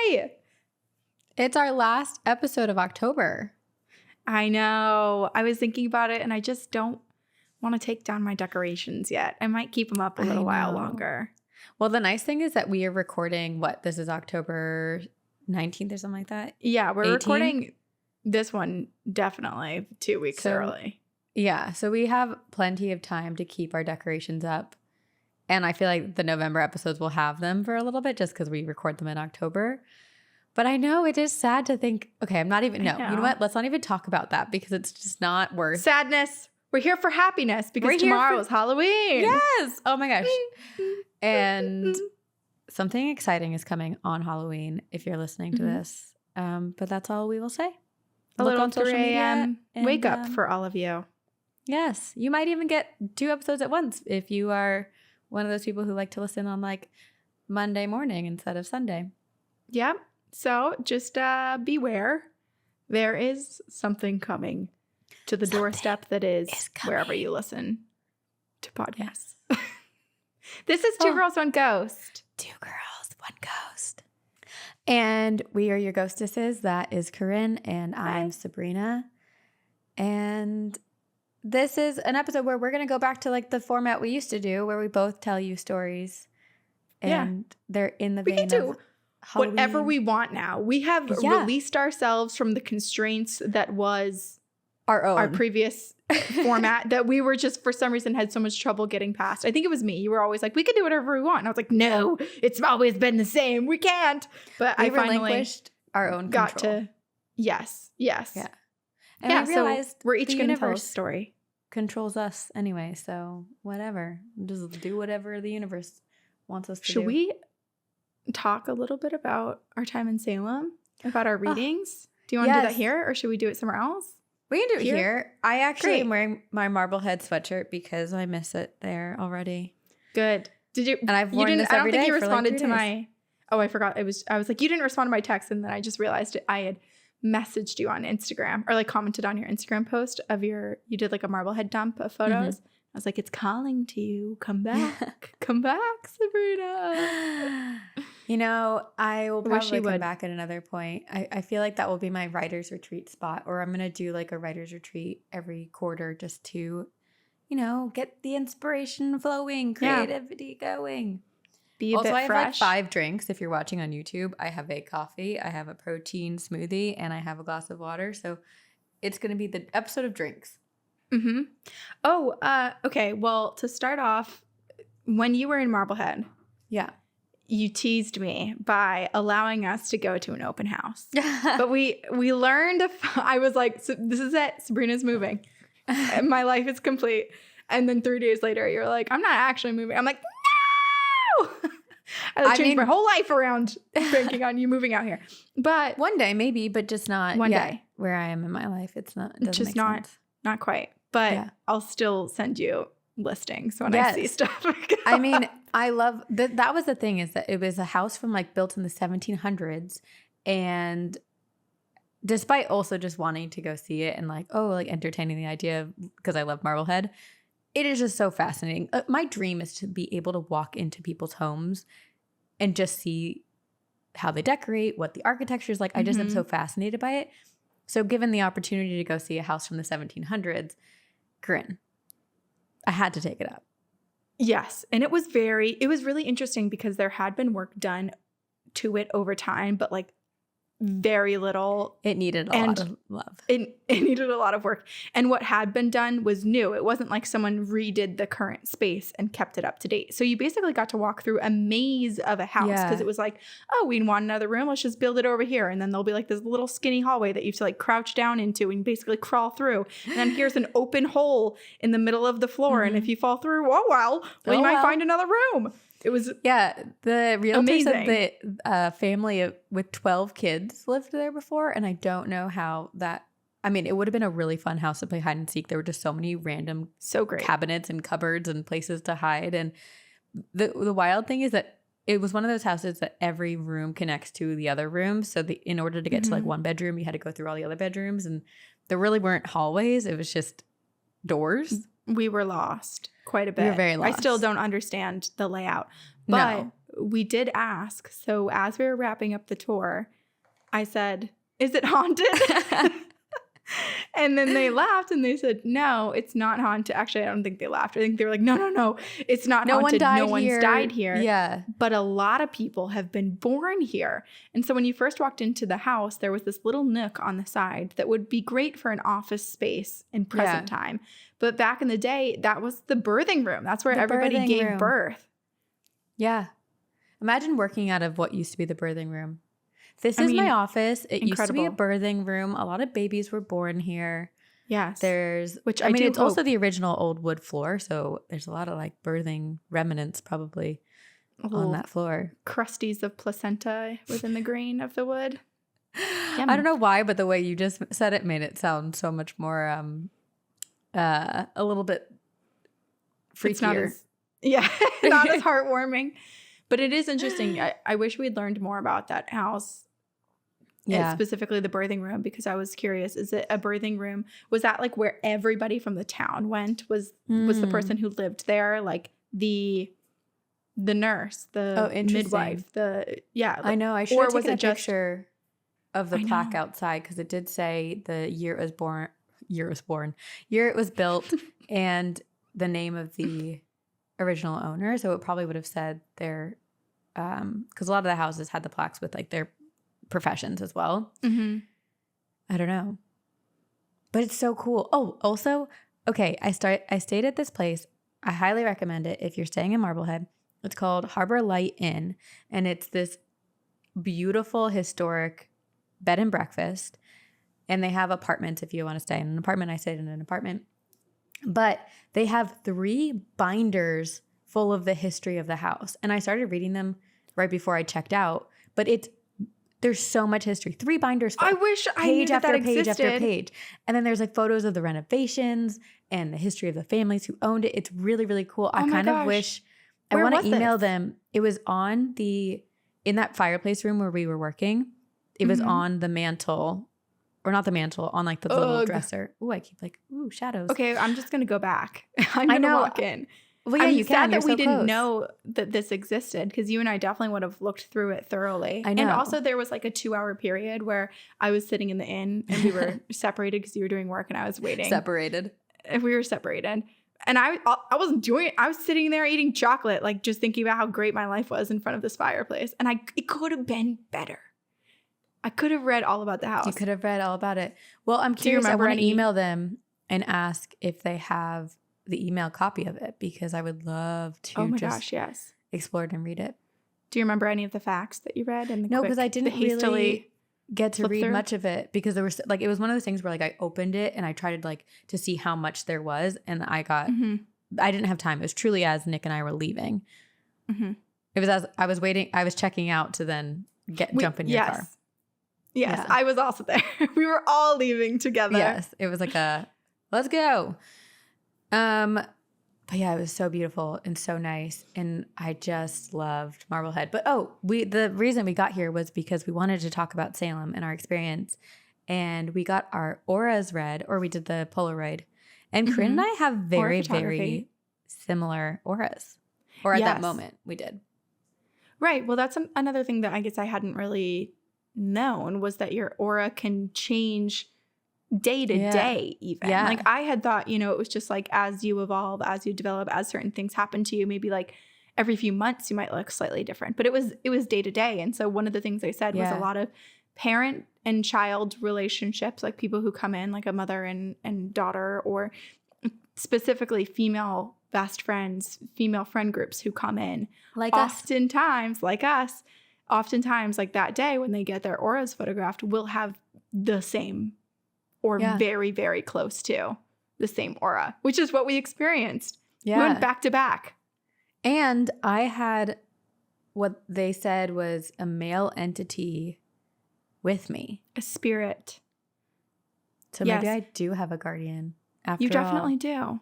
Yay! It's our last episode of October. I know. I was thinking about it and I just don't want to take down my decorations yet. I might keep them up a little while longer. Well, the nice thing is that we are recording, this is October 19th or something like that? Yeah, we're 18th? recording this one definitely 2 weeks early. Yeah, so we have plenty of time to keep our decorations up. And I feel like the November episodes will have them for a little bit just because we record them in October. But I know it is sad to think, okay, you know what? Let's not even talk about that because it's just not worth sadness. We're here for happiness because tomorrow is Halloween. Yes. Oh my gosh. And something exciting is coming on Halloween if you're listening to this. But that's all we will say. A little 3 a.m. wake up for all of you. Yes. You might even get 2 episodes at once if you are one of those people who like to listen on like Monday morning instead of Sunday. Yep. So just beware. There is something coming to the doorstep that is wherever you listen to podcasts. Yes. This is Two Girls, One Ghost. 2 Girls, 1 Ghost. And we are your ghostesses. That is Corinne and I'm Sabrina. And this is an episode where we're going to go back to like the format we used to do where we both tell you stories. And they're in the vein of Halloween. Whatever we want now. We have released ourselves from the constraints that was our previous format that we were just for some reason had so much trouble getting past. I think it was me. You were always like, we can do whatever we want. And I was like, no, it's always been the same. We can't. But I finally relinquished our own got control. to yes. Yeah. And we realized so we're each going to tell a story. Controls us anyway. So whatever. Just do whatever the universe wants us to do. Should we talk a little bit about our time in Salem? About our readings? Do you want to do that here or should we do it somewhere else? We can do it here. I actually am wearing my Marblehead sweatshirt because I miss it there already. Good. Did you? And I've worn this every day. I don't think you responded like to my. Oh, I forgot. I was like, you didn't respond to my text, and then I just realized I had messaged you on Instagram or like commented on your Instagram post of you did like a Marblehead dump of photos. I was like, it's calling to you. Come back. Come back, Sabrina. You know, I will probably come back at another point. I feel like that will be my writer's retreat spot, or I'm going to do like a writer's retreat every quarter just to, you know, get the inspiration flowing, creativity going. Be a bit fresh. I have like 5 drinks. If you're watching on YouTube, I have a coffee, I have a protein smoothie, and I have a glass of water. So it's going to be the episode of drinks. Mm-hmm. Oh, okay. Well, to start off, when you were in Marblehead, you teased me by allowing us to go to an open house. But we learned, I was like, so this is it. Sabrina's moving. My life is complete. And then 3 days later, you're like, I'm not actually moving. I'm like, no! I changed my whole life around banking on you moving out here. But one day maybe, but just not one day where I am in my life. It's not, it just make sense. Not quite. But I'll still send you listings when I see stuff. I mean, I love that was the thing, is that it was a house from like built in the 1700s, and despite also just wanting to go see it and like entertaining the idea because I love Marblehead, it is just so fascinating. My dream is to be able to walk into people's homes and just see how they decorate, what the architecture is like. I just am so fascinated by it. So given the opportunity to go see a house from the 1700s, Corinne, I had to take it up. Yes. And it was really interesting because there had been work done to it over time, but like very little. It needed a lot of love. It needed a lot of work. And what had been done was new. It wasn't like someone redid the current space and kept it up to date. So you basically got to walk through a maze of a house because it was like, oh, we want another room. Let's just build it over here. And then there'll be like this little skinny hallway that you have to like crouch down into and basically crawl through. And then here's an open hole in the middle of the floor. And if you fall through, you might find another room. It was the realtor said the family with 12 kids lived there before, and I don't know how that. I mean, it would have been a really fun house to play hide and seek. There were just so many random, cabinets and cupboards and places to hide. And the wild thing is that it was one of those houses that every room connects to the other room. So in order to get to like one bedroom, you had to go through all the other bedrooms, and there really weren't hallways. It was just doors. We were lost quite a bit. We were very lost. I still don't understand the layout. But we did ask. So as we were wrapping up the tour, I said, "Is it haunted?" And then they laughed and they said, "No, it's not haunted." Actually, I don't think they laughed. I think they were like, "No, it's not haunted. No one's died here." Yeah. But a lot of people have been born here. And so when you first walked into the house, there was this little nook on the side that would be great for an office space in present time. But back in the day, that was the birthing room. That's where everybody gave birth. Yeah. Imagine working out of what used to be the birthing room. This is my office. It used to be a birthing room. A lot of babies were born here. Yes. It's also the original old wood floor. So there's a lot of like birthing remnants probably on that floor. Crusties of placenta within the grain of the wood. I don't know why, but the way you just said it made it sound so much more, a little bit freakier. Not as heartwarming. But it is interesting. I wish we'd learned more about that house. Yeah. Specifically the birthing room, because I was curious, is it a birthing room? Was that like where everybody from the town went? Was the person who lived there like the nurse, the midwife, I know. I should have taken a picture of the plaque outside because it did say the year it was built, and the name of the original owner. So it probably would have said their, because a lot of the houses had the plaques with like their professions as well. Mm-hmm. I don't know, but it's so cool. Oh, also, okay, I stayed at this place. I highly recommend it if you're staying in Marblehead. It's called Harbor Light Inn, and it's this beautiful historic bed and breakfast, and they have apartments if you want to stay in an apartment. I stayed in an apartment, but they have 3 binders full of the history of the house, and I started reading them right before I checked out, but there's so much history. 3 binders full. I wish I knew that page existed. after page. And then there's like photos of the renovations and the history of the families who owned it. It's really, really cool. I kind of wish I want to email them. It was in that fireplace room where we were working. It was on the mantle, or not the mantle, on like the little dresser. Ooh, I keep like, shadows. Okay, I'm just going to go back. I'm going to walk in. Well, yeah, you can. Sad that we didn't know that this existed, because you and I definitely would have looked through it thoroughly. I know. And also there was like a 2-hour period where I was sitting in the inn and we were separated because you were doing work and I was waiting. Separated. And we were separated. And I wasn't doing it. I was sitting there eating chocolate, like just thinking about how great my life was in front of this fireplace. And it could have been better. I could have read all about the house. You could have read all about it. Well, I'm curious. I want to email them and ask if they have the email copy of it, because I would love to explore it and read it. Do you remember any of the facts that you read? No, because I didn't really get to read much of it, because there was like, it was one of those things where like I opened it and I tried like to see how much there was, and I didn't have time. It was truly as Nick and I were leaving. Mm-hmm. It was as I was waiting, I was checking out to then jump in your car. Yes, yeah. I was also there. We were all leaving together. Yes, it was like let's go. But yeah, it was so beautiful and so nice, and I just loved Marblehead. But the reason we got here was because we wanted to talk about Salem and our experience, and we got our auras read, or we did the Polaroid. And Corinne and I have very, very similar auras, or at that moment we did. Right. Well, that's another thing that I guess I hadn't really known, was that your aura can change day to day even. Yeah. Like I had thought, it was just like as you evolve, as you develop, as certain things happen to you, maybe like every few months you might look slightly different. But it was day to day. And so one of the things I said was a lot of parent and child relationships, like people who come in, like a mother and daughter, or specifically female best friends, female friend groups who come in. Oftentimes like that day when they get their auras photographed, will have the same or very, very close to the same aura, which is what we experienced. Yeah. We went back to back. And I had what they said was a male entity with me. A spirit. So maybe I do have a guardian after all. You definitely do.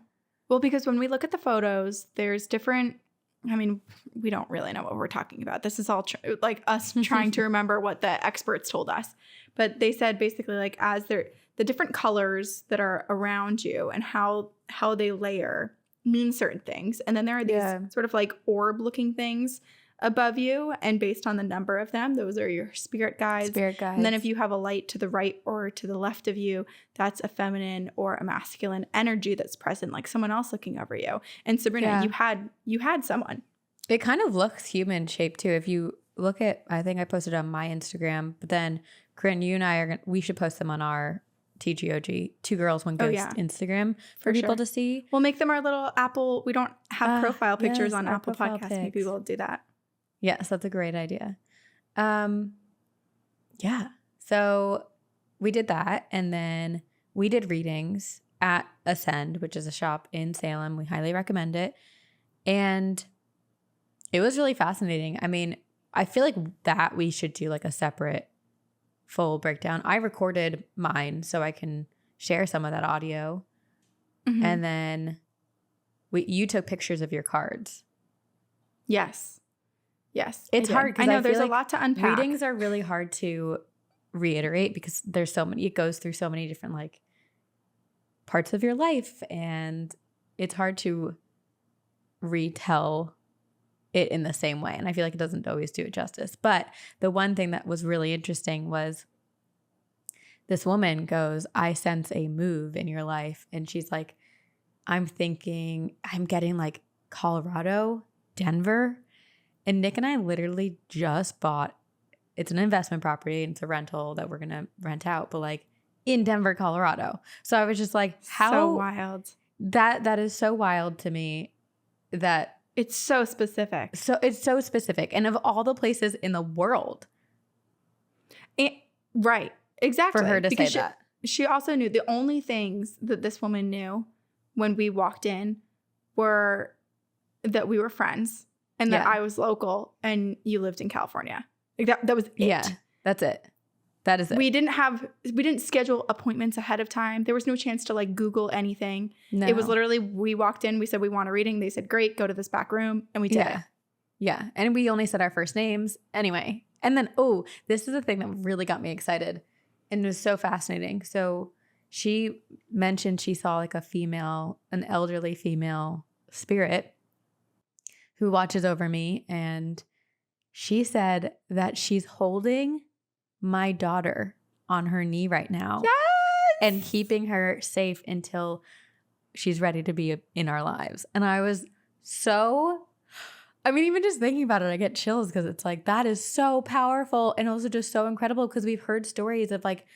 Well, because when we look at the photos, there's different, we don't really know what we're talking about. This is all like us trying to remember what the experts told us. But they said basically like as the different colors that are around you and how they layer mean certain things. And then there are these sort of like orb looking things above you, and based on the number of them, those are your spirit guides. Spirit guides. And then if you have a light to the right or to the left of you, that's a feminine or a masculine energy that's present, like someone else looking over you. And Sabrina, you had someone. It kind of looks human shaped too. If you look at, I think I posted on my Instagram, but then Corinne, you and I we should post them on our TGOG, Two Girls, One Ghost Instagram for people to see. We'll make them our little Apple. We don't have profile pictures on Apple Podcasts. Maybe we'll do that. Yes, that's a great idea. Yeah. So we did that. And then we did readings at Ascend, which is a shop in Salem. We highly recommend it. And it was really fascinating. I mean, I feel like that we should do like a separate full breakdown. I recorded mine so I can share some of that audio. Mm-hmm. And then you took pictures of your cards. Yes. It's hard because I know there's a lot to unpack. Readings are really hard to reiterate because there's so many, it goes through so many different like parts of your life, and it's hard to retell it in the same way. And I feel like it doesn't always do it justice. But the one thing that was really interesting was this woman goes, I sense a move in your life. And she's like, I'm getting like Colorado, Denver. And Nick and I literally just bought, it's an investment property and it's a rental that we're going to rent out, but like in Denver, Colorado. So I was just like, how so wild. That is so wild to me that it's so specific. So it's so specific. And of all the places in the world. Right. Exactly. For her to say that. She also knew the only things that this woman knew when we walked in were that we were friends and that I was local and you lived in California. Like that was it. Yeah, that's it. That is it. We didn't schedule appointments ahead of time. There was no chance to like Google anything. No. It was literally, we walked in, we said we want a reading. They said, great, go to this back room. And we did it. Yeah. And we only said our first names anyway. And then, this is the thing that really got me excited. And it was so fascinating. So she mentioned she saw like an elderly female spirit who watches over me. And she said that she's holding my daughter on her knee right now. Yes! And keeping her safe until she's ready to be in our lives. And I was even just thinking about it, I get chills because it's like, that is so powerful and also just so incredible because we've heard stories of like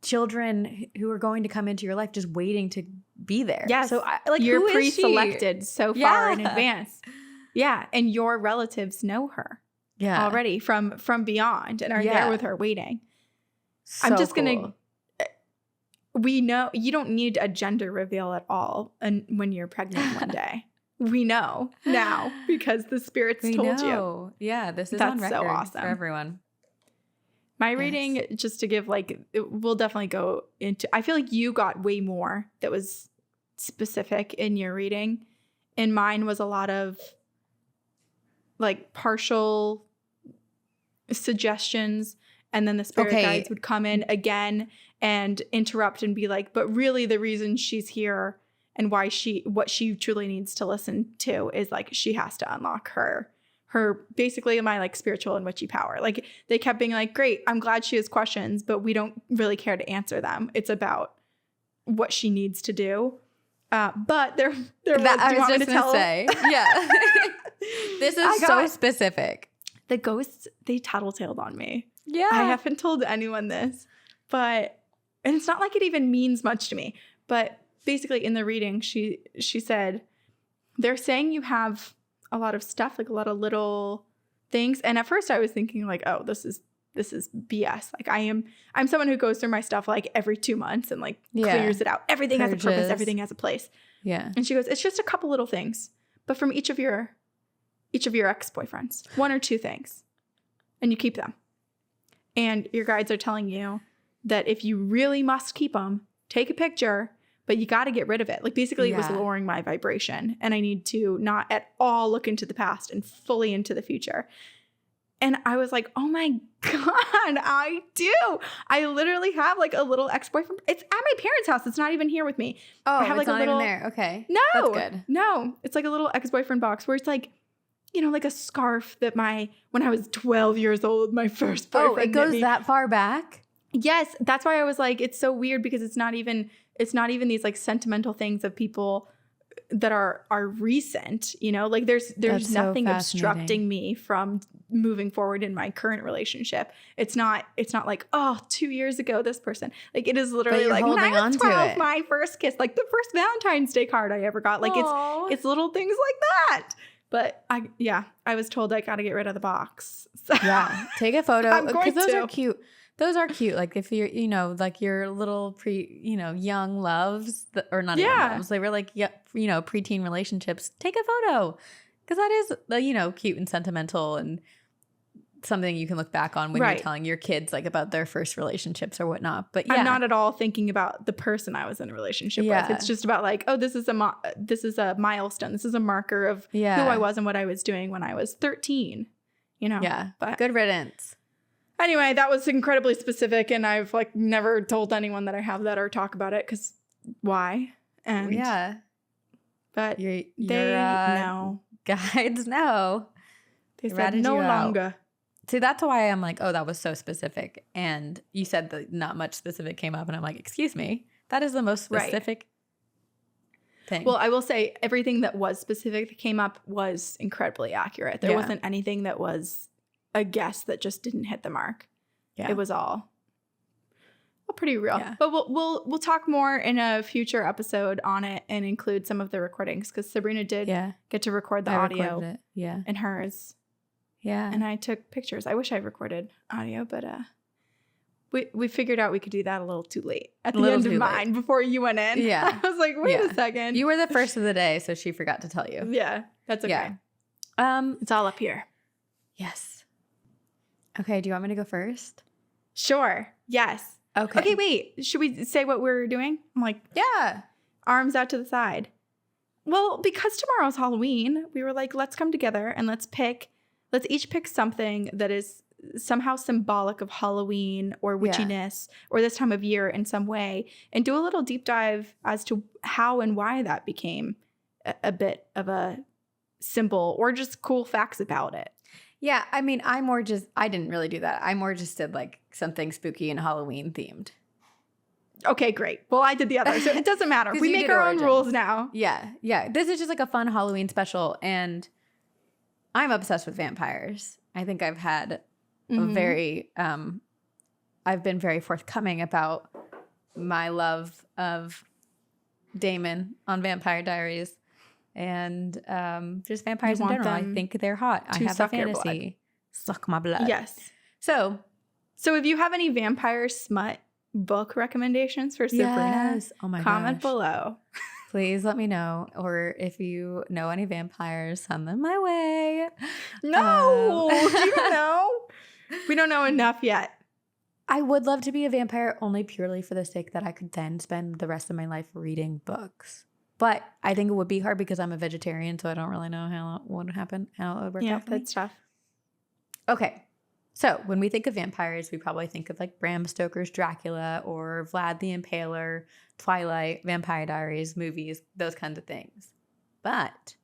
children who are going to come into your life just waiting to be there. Yeah. So you're pre-selected so far in advance. Yeah. And your relatives know her. Yeah, already from beyond and are there with her waiting. So I'm just gonna. We know you don't need a gender reveal at all, and when you're pregnant one day, we know now because the spirits told you. Yeah, this is on record so awesome for everyone. My reading, just to give we'll definitely go into. I feel like you got way more that was specific in your reading, and mine was a lot of like partial suggestions, and then the spirit guides would come in again and interrupt and be like, but really the reason she's here and what she truly needs to listen to is like she has to unlock her basically my like spiritual and witchy power. Like they kept being like, great, I'm glad she has questions, but we don't really care to answer them. It's about what she needs to do. But they're that I was just gonna say. Yeah. This is so specific. The ghosts, they tattletaled on me. Yeah. I haven't told anyone this, and it's not like it even means much to me. But basically in the reading, she said, they're saying you have a lot of stuff, like a lot of little things. And at first I was thinking like, oh, this is BS. Like I'm someone who goes through my stuff like every 2 months and like clears it out. Everything has a purpose. Everything has a place. Yeah. And she goes, it's just a couple little things, but from each of your ex-boyfriends, 1 or 2 things, and you keep them. And your guides are telling you that if you really must keep them, take a picture, but you got to get rid of it. Like basically it was lowering my vibration and I need to not at all look into the past and fully into the future. And I was like, oh my God, I do. I literally have like a little ex-boyfriend. It's at my parents' house. It's not even here with me. Oh, I have it's like not even there. Okay. No. That's good. No. It's like a little ex-boyfriend box where it's like, like a scarf that when I was 12 years old, my first boyfriend it knit goes me. that far back? Yes, that's why I was like, it's so weird because it's not even these like sentimental things of people that are recent, like there's That's so nothing fascinating. obstructing me from moving forward in my current relationship. It's not like, oh, 2 years ago this person, like it is literally you're like when holding I on was to 12, it. my first kiss, like the first Valentine's Day card I ever got, like Aw. it's little things like that. But I was told I got to get rid of the box. So Yeah, take a photo I'm going because those to. are cute. Those are cute. Like if you're, like your little young loves, or not even Yeah. loves. They were like, preteen relationships. Take a photo because that is, cute and sentimental and something you can look back on when you're telling your kids like about their first relationships or whatnot. But yeah, I'm not at all thinking about the person I was in a relationship with. It's just about like, oh, this is a milestone. This is a marker of who I was and what I was doing when I was 13. Yeah, but good riddance. Anyway, that was incredibly specific, and I've like never told anyone that I have that or talk about it because why? And but your they know. Guides know. They said no longer. See, that's why I'm like, oh, that was so specific. And you said that not much specific came up, and I'm like, excuse me, that is the most specific thing. Well, I will say everything that was specific that came up was incredibly accurate. There wasn't anything that was a guess that just didn't hit the mark. Yeah. It was all pretty real. Yeah. But we'll talk more in a future episode on it and include some of the recordings because Sabrina did get to record the audio in hers. Yeah. And I took pictures. I wish I recorded audio, but we figured out we could do that a little too late at the end of mine before you went in. Yeah. I was like, wait a second. You were the first of the day, so she forgot to tell you. Yeah, that's okay. Yeah. It's all up here. Yes. Okay, do you want me to go first? Sure. Yes. Okay. Okay, wait. Should we say what we're doing? I'm like, yeah. Arms out to the side. Well, because tomorrow's Halloween, we were like, let's come together and let's each pick something that is somehow symbolic of Halloween or witchiness or this time of year in some way and do a little deep dive as to how and why that became a bit of a symbol or just cool facts about it. Yeah, I mean, I didn't really do that. I more just did like something spooky and Halloween themed. Okay, great. Well, I did the other, so it doesn't matter. We make our own rules now. Yeah, yeah. This is just like a fun Halloween special, and I'm obsessed with vampires. I think I've had I've been very forthcoming about my love of Damon on Vampire Diaries. And just vampires in general. I think they're hot. I have a fantasy. Suck my blood. Yes. So if you have any vampire smut book recommendations for Sabrina, comment below. Please let me know. Or if you know any vampires, send them my way. No. You don't know. We don't know enough yet. I would love to be a vampire only purely for the sake that I could then spend the rest of my life reading books. But I think it would be hard because I'm a vegetarian, so I don't really know how it would happen, how it would work out for me. That's tough. Okay. So when we think of vampires, we probably think of like Bram Stoker's Dracula or Vlad the Impaler, Twilight, Vampire Diaries, movies, those kinds of things. But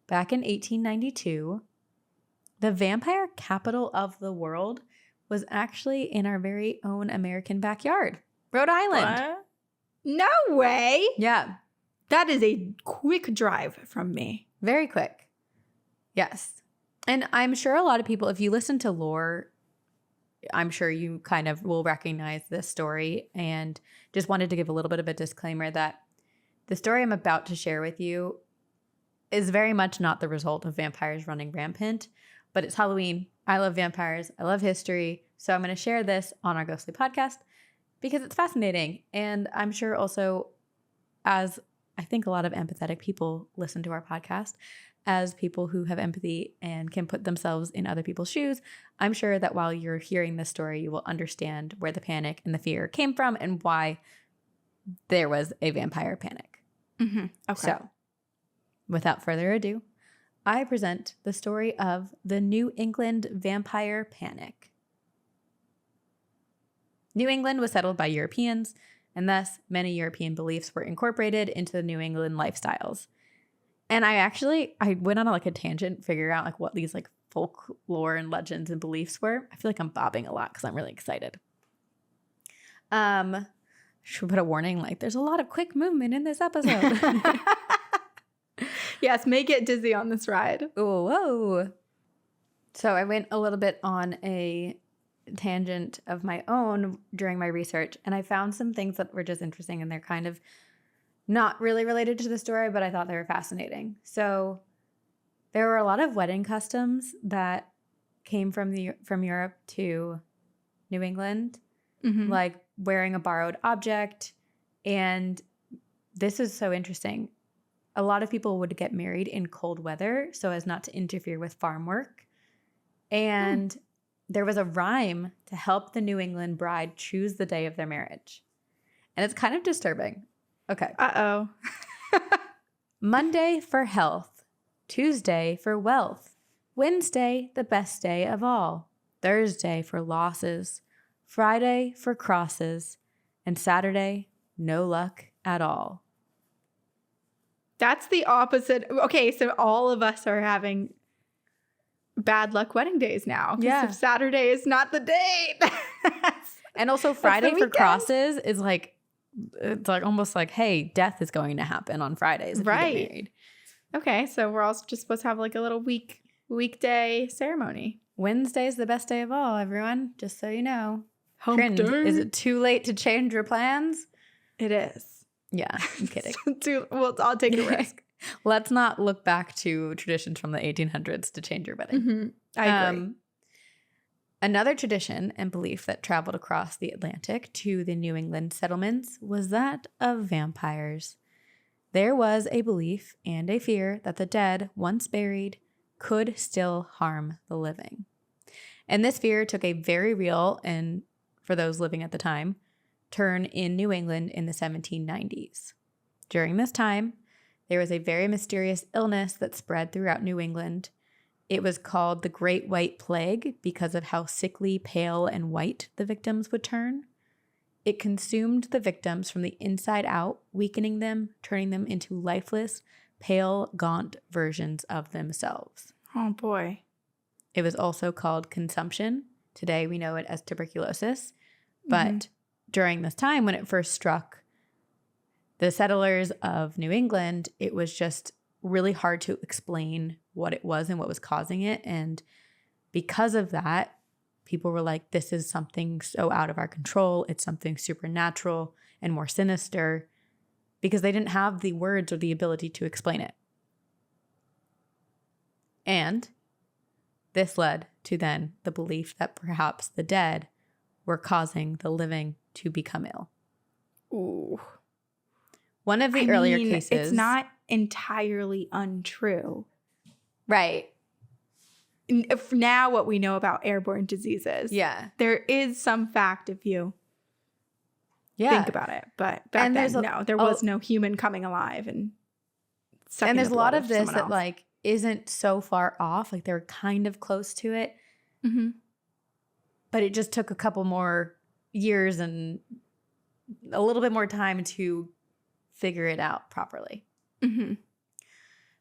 back in 1892, the vampire capital of the world was actually in our very own American backyard, Rhode Island. What? No way. Yeah. That is a quick drive from me. Very quick. Yes. And I'm sure a lot of people, if you listen to lore, I'm sure you kind of will recognize this story, and just wanted to give a little bit of a disclaimer that the story I'm about to share with you is very much not the result of vampires running rampant, but it's Halloween. I love vampires. I love history. So I'm going to share this on our Ghostly podcast because it's fascinating. And I'm sure also, as I think a lot of empathetic people listen to our podcast, as people who have empathy and can put themselves in other people's shoes, I'm sure that while you're hearing this story, you will understand where the panic and the fear came from and why there was a vampire panic. Mm-hmm. Okay. So, without further ado, I present the story of the New England vampire panic. New England was settled by Europeans, and thus many European beliefs were incorporated into the New England lifestyles. And I went on like a tangent figuring out like what these like folklore and legends and beliefs were. I feel like I'm bobbing a lot because I'm really excited. Should we put a warning like there's a lot of quick movement in this episode? Yes, may get dizzy on this ride. Oh, whoa. So I went a little bit on a tangent of my own during my research, and I found some things that were just interesting, and they're kind of not really related to the story, but I thought they were fascinating. So there were a lot of wedding customs that came from Europe to New England, like wearing a borrowed object. And this is so interesting. A lot of people would get married in cold weather so as not to interfere with farm work. And there was a rhyme to help the New England bride choose the day of their marriage. And it's kind of disturbing. Okay. Uh-oh. Monday for health. Tuesday for wealth. Wednesday, the best day of all. Thursday for losses. Friday for crosses. And Saturday, no luck at all. That's the opposite. Okay, so all of us are having bad luck wedding days now. Yeah. If Saturday is not the day. And also Friday for crosses is like, it's like almost like, hey, death is going to happen on Fridays if you get married. Okay, so we're also just supposed to have like a little weekday ceremony. Wednesday is the best day of all, everyone. Just so you know. Hump day. Is it too late to change your plans? It is. Yeah, I'm kidding. Well, I'll take a risk. Let's not look back to traditions from the 1800s to change your wedding. I agree. Another tradition and belief that traveled across the Atlantic to the New England settlements was that of vampires. There was a belief and a fear that the dead, once buried, could still harm the living. And this fear took a very real, and for those living at the time, turn in New England in the 1790s. During this time, there was a very mysterious illness that spread throughout New England. It was called the Great White Plague because of how sickly, pale, and white the victims would turn. It consumed the victims from the inside out, weakening them, turning them into lifeless, pale, gaunt versions of themselves. Oh, boy. It was also called consumption. Today we know it as tuberculosis. But during this time when it first struck the settlers of New England, it was just really hard to explain what it was and what was causing it. And because of that, people were like, this is something so out of our control. It's something supernatural and more sinister, because they didn't have the words or the ability to explain it. And this led to then the belief that perhaps the dead were causing the living to become ill. Ooh. One of the earlier cases. It's not entirely untrue. Right. Now what we know about airborne diseases. Yeah. There is some fact if you think about it. But back then, there was no human coming alive. And there's a lot of this that like isn't so far off. Like they're kind of close to it. Mm-hmm. But it just took a couple more years and a little bit more time to figure it out properly. Mm-hmm.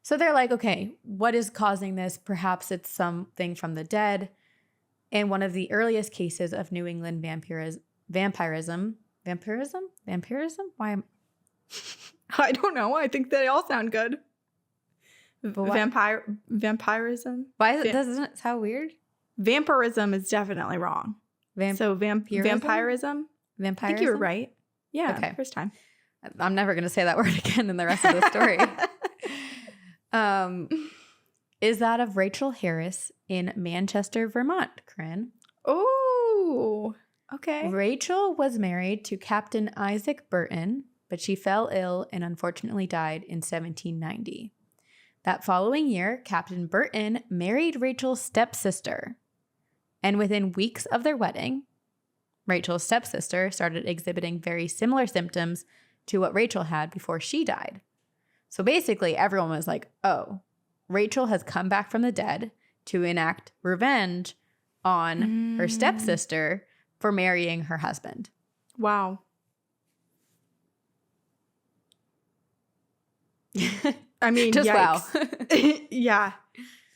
So they're like, okay, what is causing this? Perhaps it's something from the dead. And one of the earliest cases of New England vampirism? Why am I don't know. I think they all sound good. Vampirism? Why doesn't it sound weird? Vampirism is definitely wrong. Vampirism? I think you were right. Yeah, okay. First time. I'm never going to say that word again in the rest of the story. Is that of Rachel Harris in Manchester, Vermont, Corinne. Oh, okay. Rachel was married to Captain Isaac Burton, but she fell ill and unfortunately died in 1790. That following year, Captain Burton married Rachel's stepsister. And within weeks of their wedding, Rachel's stepsister started exhibiting very similar symptoms to what Rachel had before she died. So basically, everyone was like, oh, Rachel has come back from the dead to enact revenge on her stepsister for marrying her husband. Wow. I mean, just yikes. wow.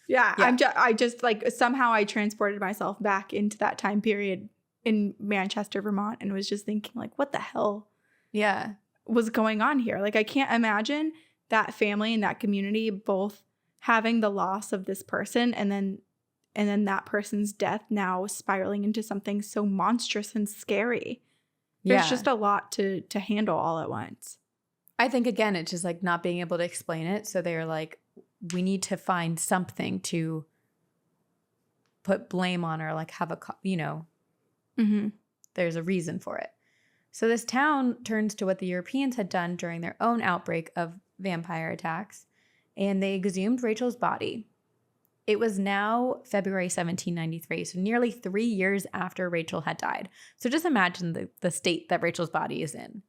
Yeah. I just like somehow I transported myself back into that time period in Manchester, Vermont, and was just thinking like, what the hell Yeah. was going on here? Like, I can't imagine that family and that community both having the loss of this person and then that person's death now spiraling into something so monstrous and scary. There's just a lot to handle all at once. I think, again, it's just like not being able to explain it. So they're like, we need to find something to put blame on or like have a, there's a reason for it. So this town turns to what the Europeans had done during their own outbreak of vampire attacks, and they exhumed Rachel's body. It was now February 1793, so nearly 3 years after Rachel had died. So just imagine the state that Rachel's body is in.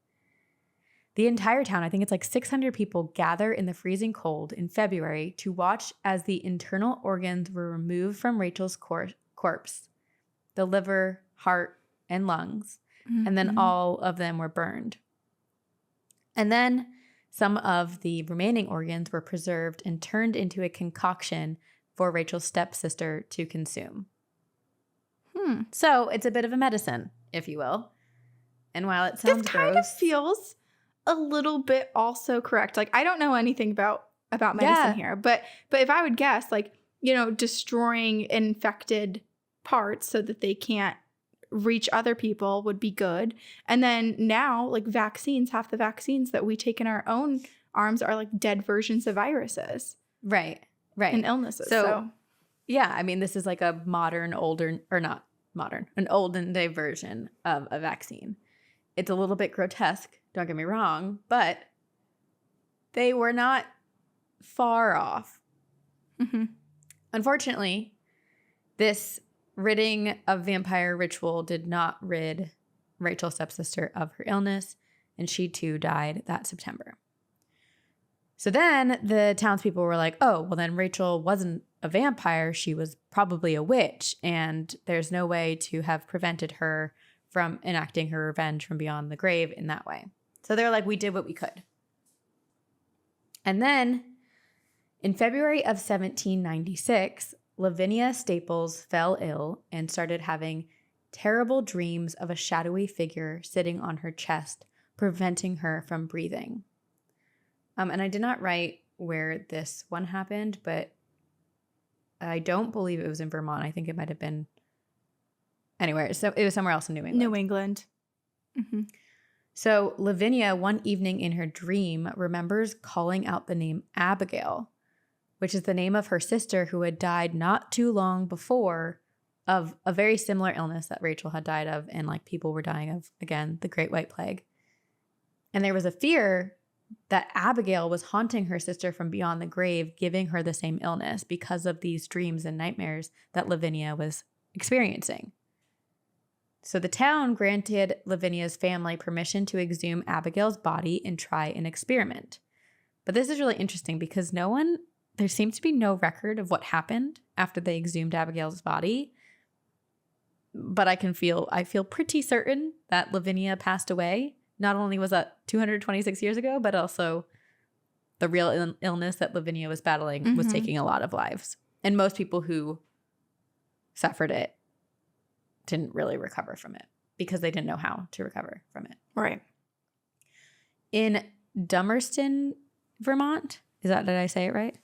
The entire town, I think it's like 600 people, gather in the freezing cold in February to watch as the internal organs were removed from Rachel's corpse. The liver, heart, and lungs. And then all of them were burned. And then some of the remaining organs were preserved and turned into a concoction for Rachel's stepsister to consume. So it's a bit of a medicine, if you will. And while it sounds this kind gross, of feels a little bit also correct. Like, I don't know anything about medicine here, but if I would guess, like, destroying infected parts so that they can't reach other people would be good. And then now, like, vaccines, half the vaccines that we take in our own arms are like dead versions of viruses. Right. And illnesses. So yeah, I mean, this is like a an olden day version of a vaccine. It's a little bit grotesque, don't get me wrong, but they were not far off. Unfortunately, this ridding of vampire ritual did not rid Rachel's stepsister of her illness, and she too died that September. So then the townspeople were like, oh, well then Rachel wasn't a vampire, she was probably a witch, and there's no way to have prevented her from enacting her revenge from beyond the grave in that way. So they're like, we did what we could. And then in February of 1796, Lavinia Staples fell ill and started having terrible dreams of a shadowy figure sitting on her chest, preventing her from breathing. And I did not write where this one happened, but I don't believe it was in Vermont. I think it might have been anywhere. So it was somewhere else in New England. New England. So Lavinia, one evening in her dream, remembers calling out the name Abigail, which is the name of her sister who had died not too long before of a very similar illness that Rachel had died of, and like people were dying of, again, the Great White Plague. And there was a fear that Abigail was haunting her sister from beyond the grave, giving her the same illness because of these dreams and nightmares that Lavinia was experiencing. So the town granted Lavinia's family permission to exhume Abigail's body and try an experiment. But this is really interesting because there seems to be no record of what happened after they exhumed Abigail's body. But I feel pretty certain that Lavinia passed away. Not only was that 226 years ago, but also the real illness that Lavinia was battling was taking a lot of lives. And most people who suffered it didn't really recover from it because they didn't know how to recover from it. Right. In Dummerston, Vermont, did I say it right?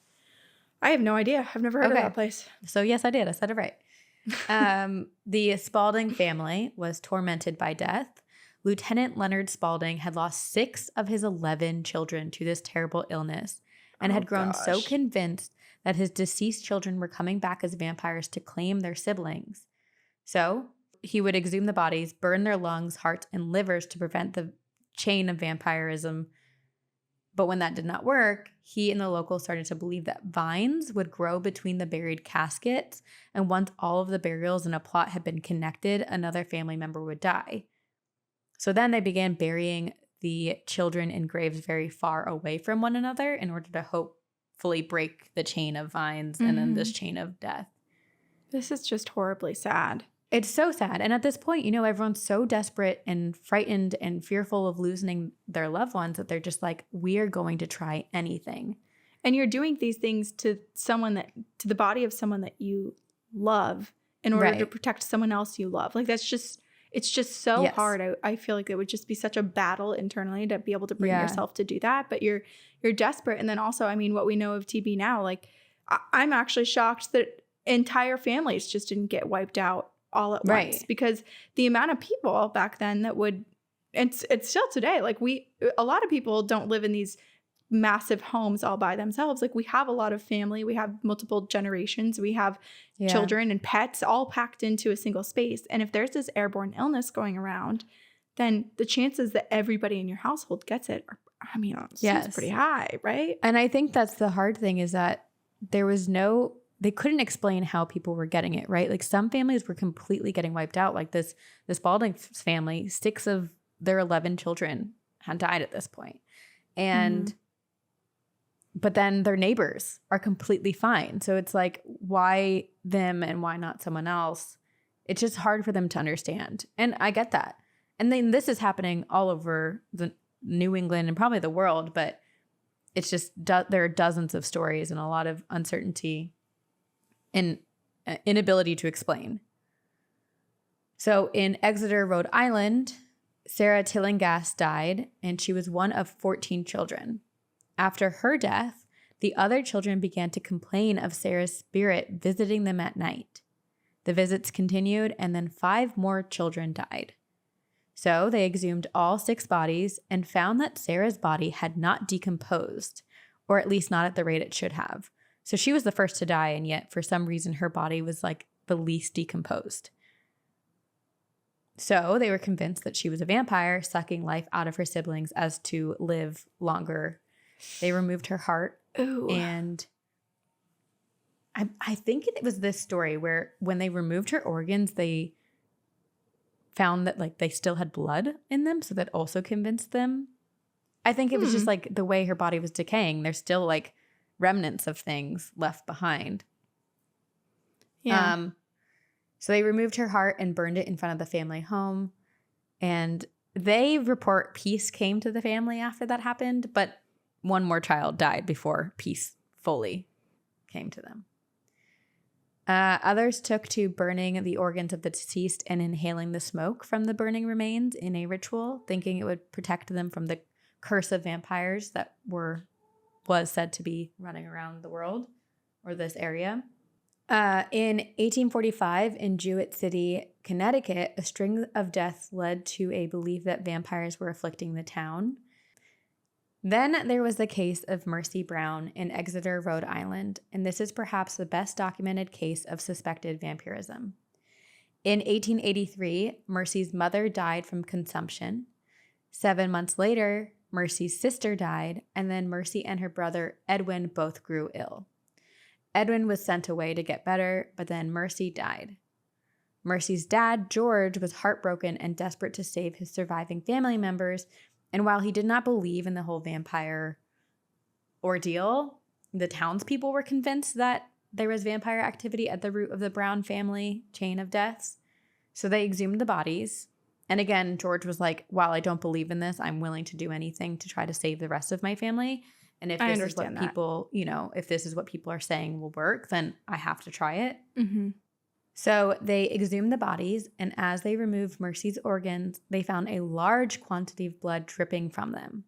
I have no idea. I've never heard of that place. So yes, I did. I said it right. The Spalding family was tormented by death. Lieutenant Leonard Spalding had lost 6 of his 11 children to this terrible illness and had grown so convinced that his deceased children were coming back as vampires to claim their siblings. So he would exhume the bodies, burn their lungs, hearts, and livers to prevent the chain of vampirism. But when that did not work, he and the locals started to believe that vines would grow between the buried caskets, and once all of the burials in a plot had been connected, another family member would die. So then they began burying the children in graves very far away from one another in order to hopefully break the chain of vines and then this chain of death. This is just horribly sad. It's so sad. And at this point, everyone's so desperate and frightened and fearful of losing their loved ones that they're just like, we are going to try anything. And you're doing these things to the body of someone that you love in order to protect someone else you love. Like it's just so hard. I feel like it would just be such a battle internally to be able to bring yourself to do that. But you're desperate. And then also, I mean, what we know of TB now, like I'm actually shocked that entire families just didn't get wiped out all at once, because the amount of people back then that would, it's still today, like a lot of people don't live in these massive homes all by themselves. Like we have a lot of family, we have multiple generations, we have children and pets all packed into a single space. And if there's this airborne illness going around, then the chances that everybody in your household gets it are, I mean, seems pretty high, right? And I think that's the hard thing, is that they couldn't explain how people were getting it, right? Like some families were completely getting wiped out. Like this Balding family, 6 of their 11 children had died at this point. And but then their neighbors are completely fine. So it's like, why them and why not someone else? It's just hard for them to understand. And I get that. And then this is happening all over the New England and probably the world, but it's just there are dozens of stories and a lot of uncertainty and inability to explain. So in Exeter, Rhode Island, Sarah Tillinghast died, and she was one of 14 children. After her death, the other children began to complain of Sarah's spirit visiting them at night. The visits continued, and then 5 more children died. So they exhumed all 6 bodies and found that Sarah's body had not decomposed, or at least not at the rate it should have. So she was the first to die, and yet for some reason her body was like the least decomposed. So they were convinced that she was a vampire sucking life out of her siblings as to live longer. They removed her heart. Ooh. And I think it was this story where when they removed her organs, they found that like they still had blood in them. So that also convinced them. I think it was just like the way her body was decaying. There's still like remnants of things left behind. Yeah. So they removed her heart and burned it in front of the family home. And they report peace came to the family after that happened, but one more child died before peace fully came to them. Others took to burning the organs of the deceased and inhaling the smoke from the burning remains in a ritual, thinking it would protect them from the curse of vampires that was said to be running around the world or this area. In 1845, in Jewett City, Connecticut, a string of deaths led to a belief that vampires were afflicting the town. Then there was the case of Mercy Brown in Exeter, Rhode Island, and this is perhaps the best documented case of suspected vampirism. In 1883, Mercy's mother died from consumption. 7 months later, Mercy's sister died, and then Mercy and her brother Edwin both grew ill. Edwin was sent away to get better, but then Mercy died. Mercy's dad, George, was heartbroken and desperate to save his surviving family members. And while he did not believe in the whole vampire ordeal, the townspeople were convinced that there was vampire activity at the root of the Brown family chain of deaths. So they exhumed the bodies. And again, George was like, while I don't believe in this, I'm willing to do anything to try to save the rest of my family. And if this is what people, if this is what people are saying will work, then I have to try it. Mm-hmm. So they exhumed the bodies, and as they removed Mercy's organs, they found a large quantity of blood dripping from them.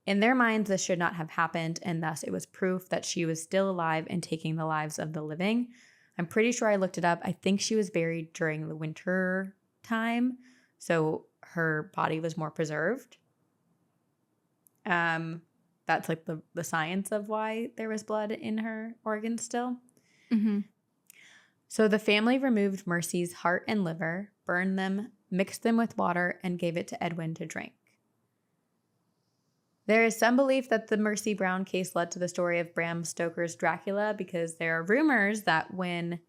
In their minds, this should not have happened, and thus it was proof that she was still alive and taking the lives of the living. I'm pretty sure I looked it up. I think she was buried during the winter time, so her body was more preserved. That's like the science of why there was blood in her organs still. Mm-hmm. So the family removed Mercy's heart and liver, burned them, mixed them with water, and gave it to Edwin to drink. There is some belief that the Mercy Brown case led to the story of Bram Stoker's Dracula, because there are rumors that when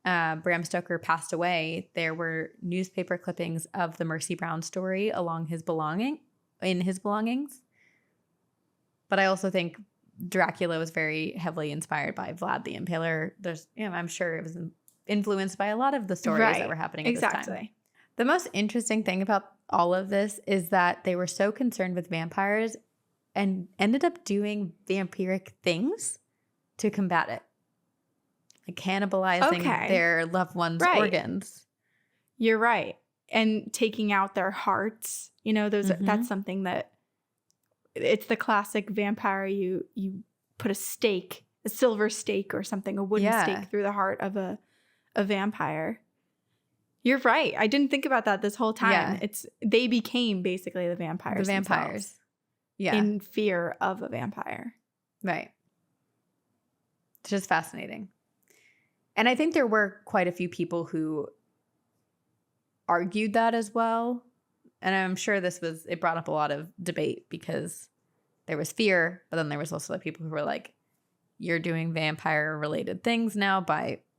Bram Stoker passed away, there were newspaper clippings of the Mercy Brown story in his belongings. But I also think Dracula was very heavily inspired by Vlad the Impaler. I'm sure it was influenced by a lot of the stories that were happening at this time. The most interesting thing about all of this is that they were so concerned with vampires and ended up doing vampiric things to combat it, like cannibalizing their loved ones' organs. You're right. And taking out their hearts. You know, that's something that it's the classic vampire. You put a stake, a silver stake or something, a wooden stake through the heart of a vampire. You're right. I didn't think about that this whole time. Yeah. They became basically the vampires. Yeah. In fear of a vampire. Right. It's just fascinating. And I think there were quite a few people who argued that as well. And I'm sure it brought up a lot of debate because there was fear, but then there was also the people who were like, you're doing vampire related things now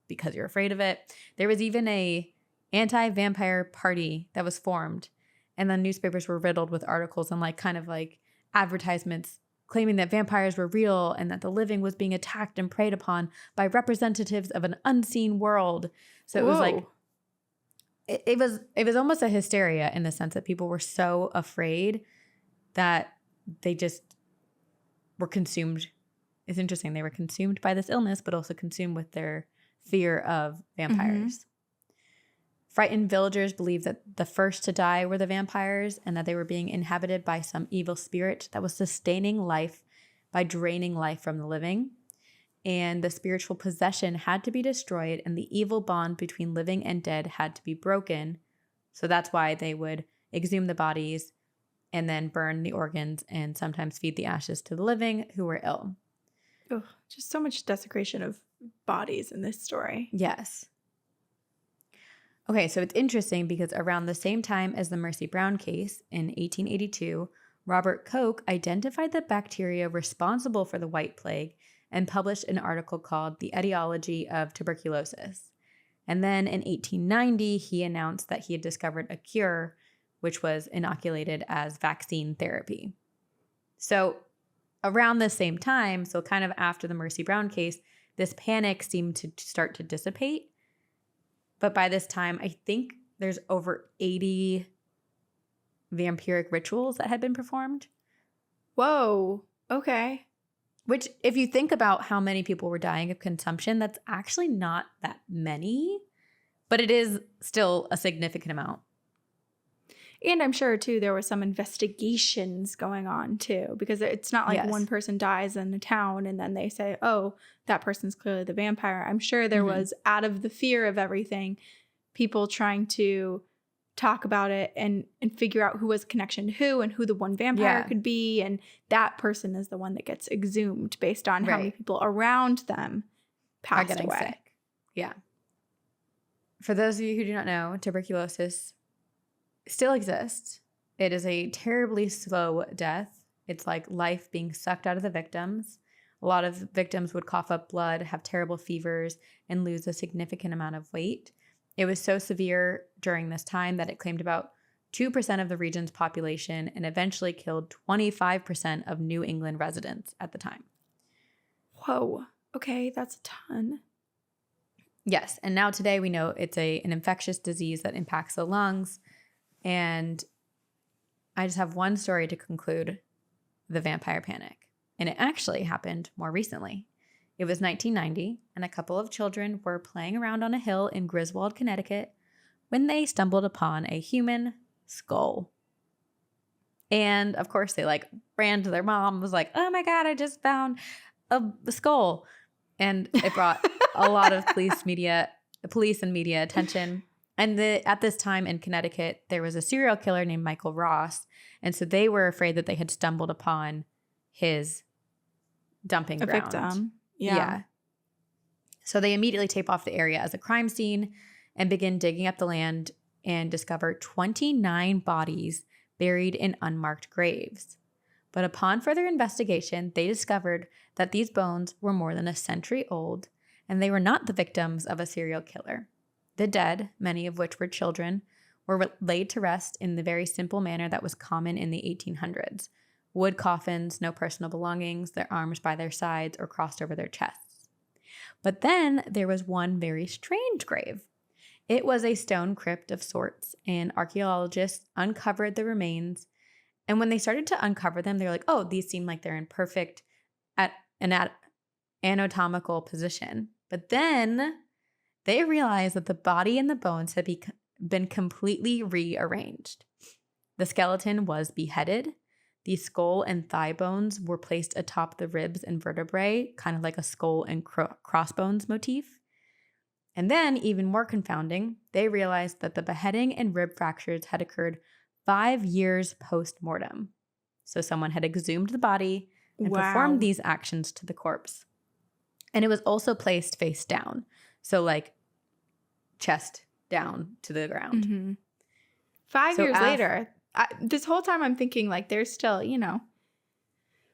because you're afraid of it. There was even a anti-vampire party that was formed, and the newspapers were riddled with articles and kind of advertisements claiming that vampires were real and that the living was being attacked and preyed upon by representatives of an unseen world. So it was it was almost a hysteria in the sense that people were so afraid that they just were consumed. It's interesting. They were consumed by this illness, but also consumed with their fear of vampires. Mm-hmm. Frightened villagers believed that the first to die were the vampires and that they were being inhabited by some evil spirit that was sustaining life by draining life from the living. And the spiritual possession had to be destroyed and the evil bond between living and dead had to be broken. So that's why they would exhume the bodies and then burn the organs and sometimes feed the ashes to the living who were ill. Oh, just so much desecration of bodies in this story. Yes. Okay, so it's interesting because around the same time as the Mercy Brown case in 1882, Robert Koch identified the bacteria responsible for the White Plague and published an article called The Etiology of Tuberculosis. And then in 1890, he announced that he had discovered a cure, which was inoculated as vaccine therapy. So around the same time, so kind of after the Mercy Brown case, this panic seemed to start to dissipate. But by this time, I think there's over 80 vampiric rituals that had been performed. Whoa. Okay. Which, if you think about how many people were dying of consumption, that's actually not that many, but it is still a significant amount. And I'm sure, too, there were some investigations going on, too, because it's not like one person dies in a town and then they say, oh, that person's clearly the vampire. I'm sure there was, out of the fear of everything, people trying to talk about it and figure out who was connection to who and who the one vampire could be. And that person is the one that gets exhumed based on how many people around them passed away. Sick. Yeah. For those of you who do not know, tuberculosis still exists. It is a terribly slow death. It's like life being sucked out of the victims. A lot of victims would cough up blood, have terrible fevers, and lose a significant amount of weight. It was so severe during this time that it claimed about 2% of the region's population and eventually killed 25% of New England residents at the time. Whoa. Okay, that's a ton. Yes, and now today we know it's an infectious disease that impacts the lungs. And I just have one story to conclude the vampire panic. And it actually happened more recently. It was 1990, and a couple of children were playing around on a hill in Griswold, Connecticut, when they stumbled upon a human skull. And of course, they ran to their mom, was like, oh my God, I just found a skull. And it brought a lot of police and media attention. And at this time in Connecticut, there was a serial killer named Michael Ross. And so they were afraid that they had stumbled upon his dumping ground. Victim. Yeah. So they immediately tape off the area as a crime scene and begin digging up the land and discover 29 bodies buried in unmarked graves. But upon further investigation, they discovered that these bones were more than a century old, and they were not the victims of a serial killer. The dead, many of which were children, were laid to rest in the very simple manner that was common in the 1800s. Wood coffins, no personal belongings, their arms by their sides or crossed over their chests. But then there was one very strange grave. It was a stone crypt of sorts, and archaeologists uncovered the remains And when they started to uncover them, they were like, oh, these seem like they're in perfect anatomical position. But then they realized that the body and the bones had been completely rearranged. The skeleton was beheaded. The skull and thigh bones were placed atop the ribs and vertebrae, kind of like a skull and crossbones motif. And then, even more confounding, they realized that the beheading and rib fractures had occurred 5 years post-mortem. So someone had exhumed the body and performed these actions to the corpse. And it was also placed face down. So like chest down to the ground. Mm-hmm. 5 years later, this whole time I'm thinking like there's still,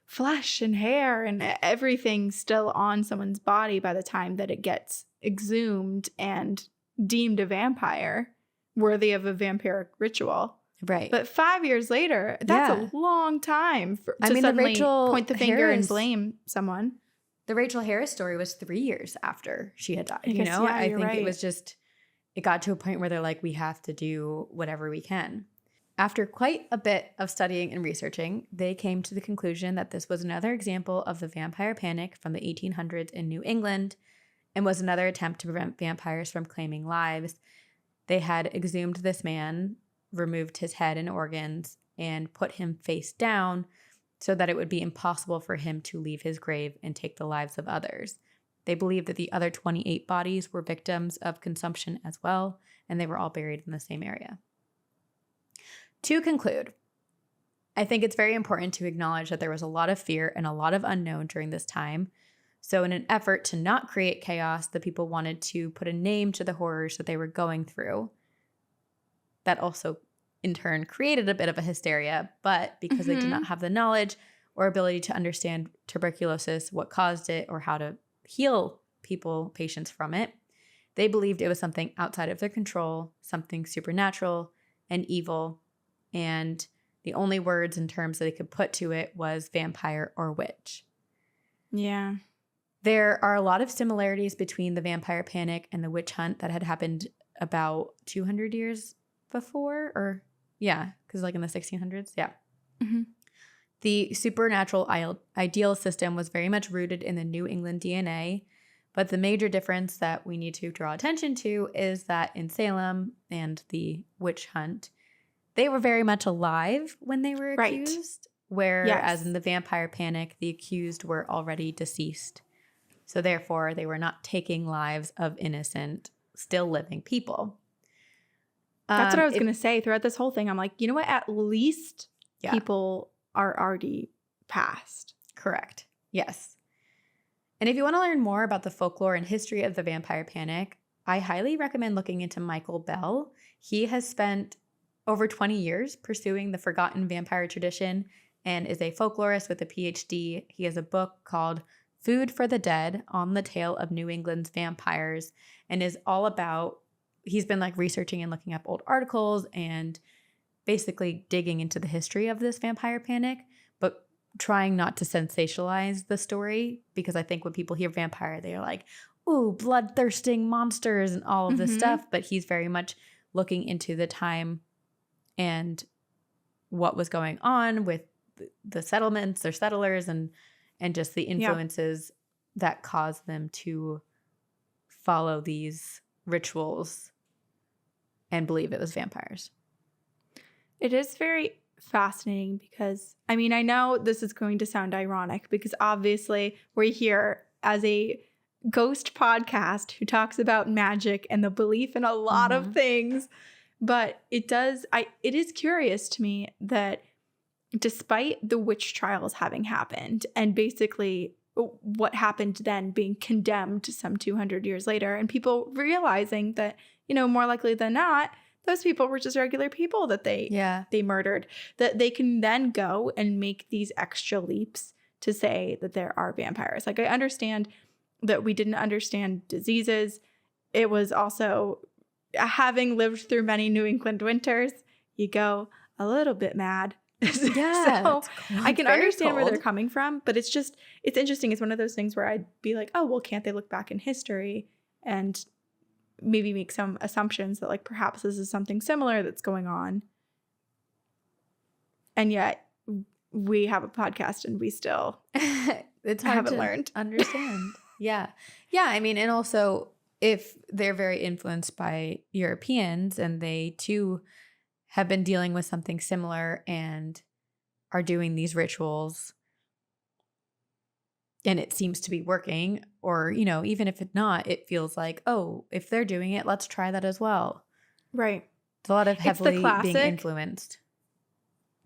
flesh and hair and everything still on someone's body by the time that it gets exhumed and deemed a vampire, worthy of a vampiric ritual. Right. But 5 years later, that's a long time to suddenly point the finger and blame someone. The Rachel Harris story was 3 years after she had died. I think it was just, it got to a point where they're like, we have to do whatever we can. After quite a bit of studying and researching, they came to the conclusion that this was another example of the vampire panic from the 1800s in New England and was another attempt to prevent vampires from claiming lives. They had exhumed this man, removed his head and organs, and put him face down so that it would be impossible for him to leave his grave and take the lives of others. They believed that the other 28 bodies were victims of consumption as well, and they were all buried in the same area. To conclude, I think it's very important to acknowledge that there was a lot of fear and a lot of unknown during this time. So in an effort to not create chaos, the people wanted to put a name to the horrors that they were going through. That also, in turn, created a bit of a hysteria, but because they did not have the knowledge or ability to understand tuberculosis, what caused it, or how to heal patients from it, they believed it was something outside of their control, something supernatural and evil, and the only words and terms that they could put to it was vampire or witch. Yeah. There are a lot of similarities between the vampire panic and the witch hunt that had happened about 200 years before, because like in the 1600s, Mm-hmm. The supernatural ideal system was very much rooted in the New England DNA, but the major difference that we need to draw attention to is that in Salem and the witch hunt, they were very much alive when they were accused, whereas in the vampire panic, the accused were already deceased. So therefore, they were not taking lives of innocent, still living people. That's what I was going to say. Throughout this whole thing, I'm like, you know what? At least people are already passed. Correct. Yes. And if you want to learn more about the folklore and history of the vampire panic, I highly recommend looking into Michael Bell. He has spent over 20 years pursuing the forgotten vampire tradition and is a folklorist with a PhD. He has a book called Food for the Dead on the Tale of New England's Vampires and is all about, he's been like researching and looking up old articles and basically digging into the history of this vampire panic, but trying not to sensationalize the story, because I think when people hear vampire, they're like, ooh, bloodthirsting monsters and all of this stuff. But he's very much looking into the time and what was going on with the settlements or settlers and just the influences that caused them to follow these rituals and believe it was vampires. It is very fascinating because, I mean, I know this is going to sound ironic because obviously we're here as a ghost podcast who talks about magic and the belief in a lot of things. But it is curious to me that despite the witch trials having happened and basically what happened then being condemned some 200 years later and people realizing that, more likely than not, those people were just regular people that they murdered, that they can then go and make these extra leaps to say that there are vampires. Like, I understand that we didn't understand diseases. It was also, having lived through many New England winters, you go a little bit mad. Yeah. So I can understand where they're coming from, but it's interesting. It's one of those things where I'd be like, oh, well, can't they look back in history and maybe make some assumptions that like perhaps this is something similar that's going on And yet we have a podcast and we still it's hard haven't to learned. understand. Yeah. Yeah. I mean, and also if they're very influenced by Europeans and they too have been dealing with something similar and are doing these rituals and it seems to be working, or, you know, even if it's not, it feels like, oh, if they're doing it, let's try that as well. Right. It's a lot of It's the heavily being classic. influenced.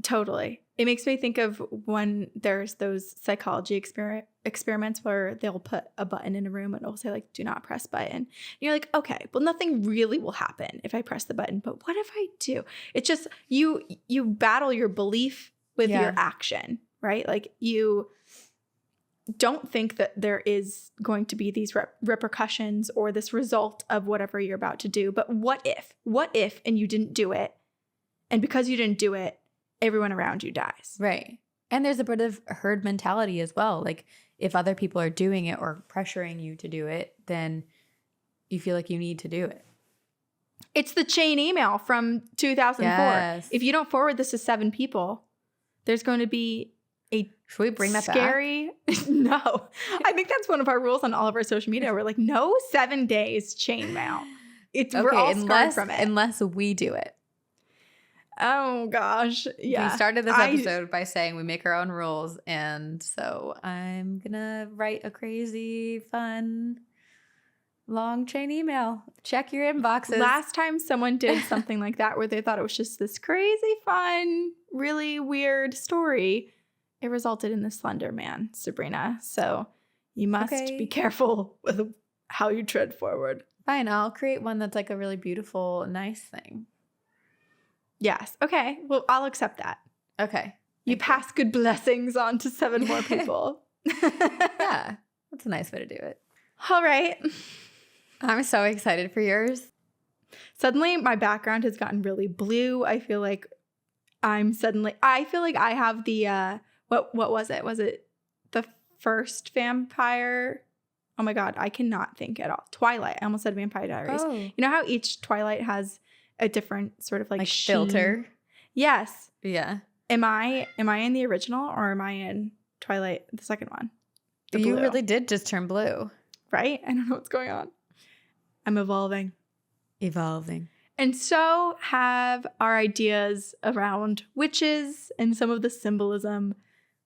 Totally. It makes me think of when there's those psychology experiments where they'll put a button in a room and it'll say like, do not press button. And you're like, okay, well, nothing really will happen if I press the button, but what if I do? It's just you battle your belief with your action, right? Like you don't think that there is going to be these repercussions or this result of whatever you're about to do. But what if, and you didn't do it. And because you didn't do it, everyone around you dies. Right. And there's a bit of herd mentality as well. Like if other people are doing it or pressuring you to do it, then you feel like you need to do it. It's the chain email from 2004. Yes. If you don't forward this to 7 people, there's going to be a Should we bring that scary back? No. I think that's one of our rules on all of our social media. We're like, no 7 days chain mail. We're all scarred from it. Unless we do it. Oh gosh. Yeah. We started this episode by saying we make our own rules. And so I'm going to write a crazy, fun, long chain email. Check your inboxes. Last time someone did something like that where they thought it was just this crazy, fun, really weird story, it resulted in the Slender Man, Sabrina. So you must be careful with how you tread forward. Fine. I'll create one that's like a really beautiful, nice thing. Yes. Okay. Well, I'll accept that. Okay. You pass good blessings on to 7 more people. Yeah. That's a nice way to do it. All right. I'm so excited for yours. Suddenly, my background has gotten really blue. I feel like I have the, what was it? Was it the first vampire? Oh my God. I cannot think at all. Twilight. I almost said Vampire Diaries. Oh. You know how each Twilight has a different sort of like filter? Yes. Yeah. Am I in the original or am I in Twilight, the second one? You really did just turn blue. Right? I don't know what's going on. I'm evolving. And so have our ideas around witches and some of the symbolism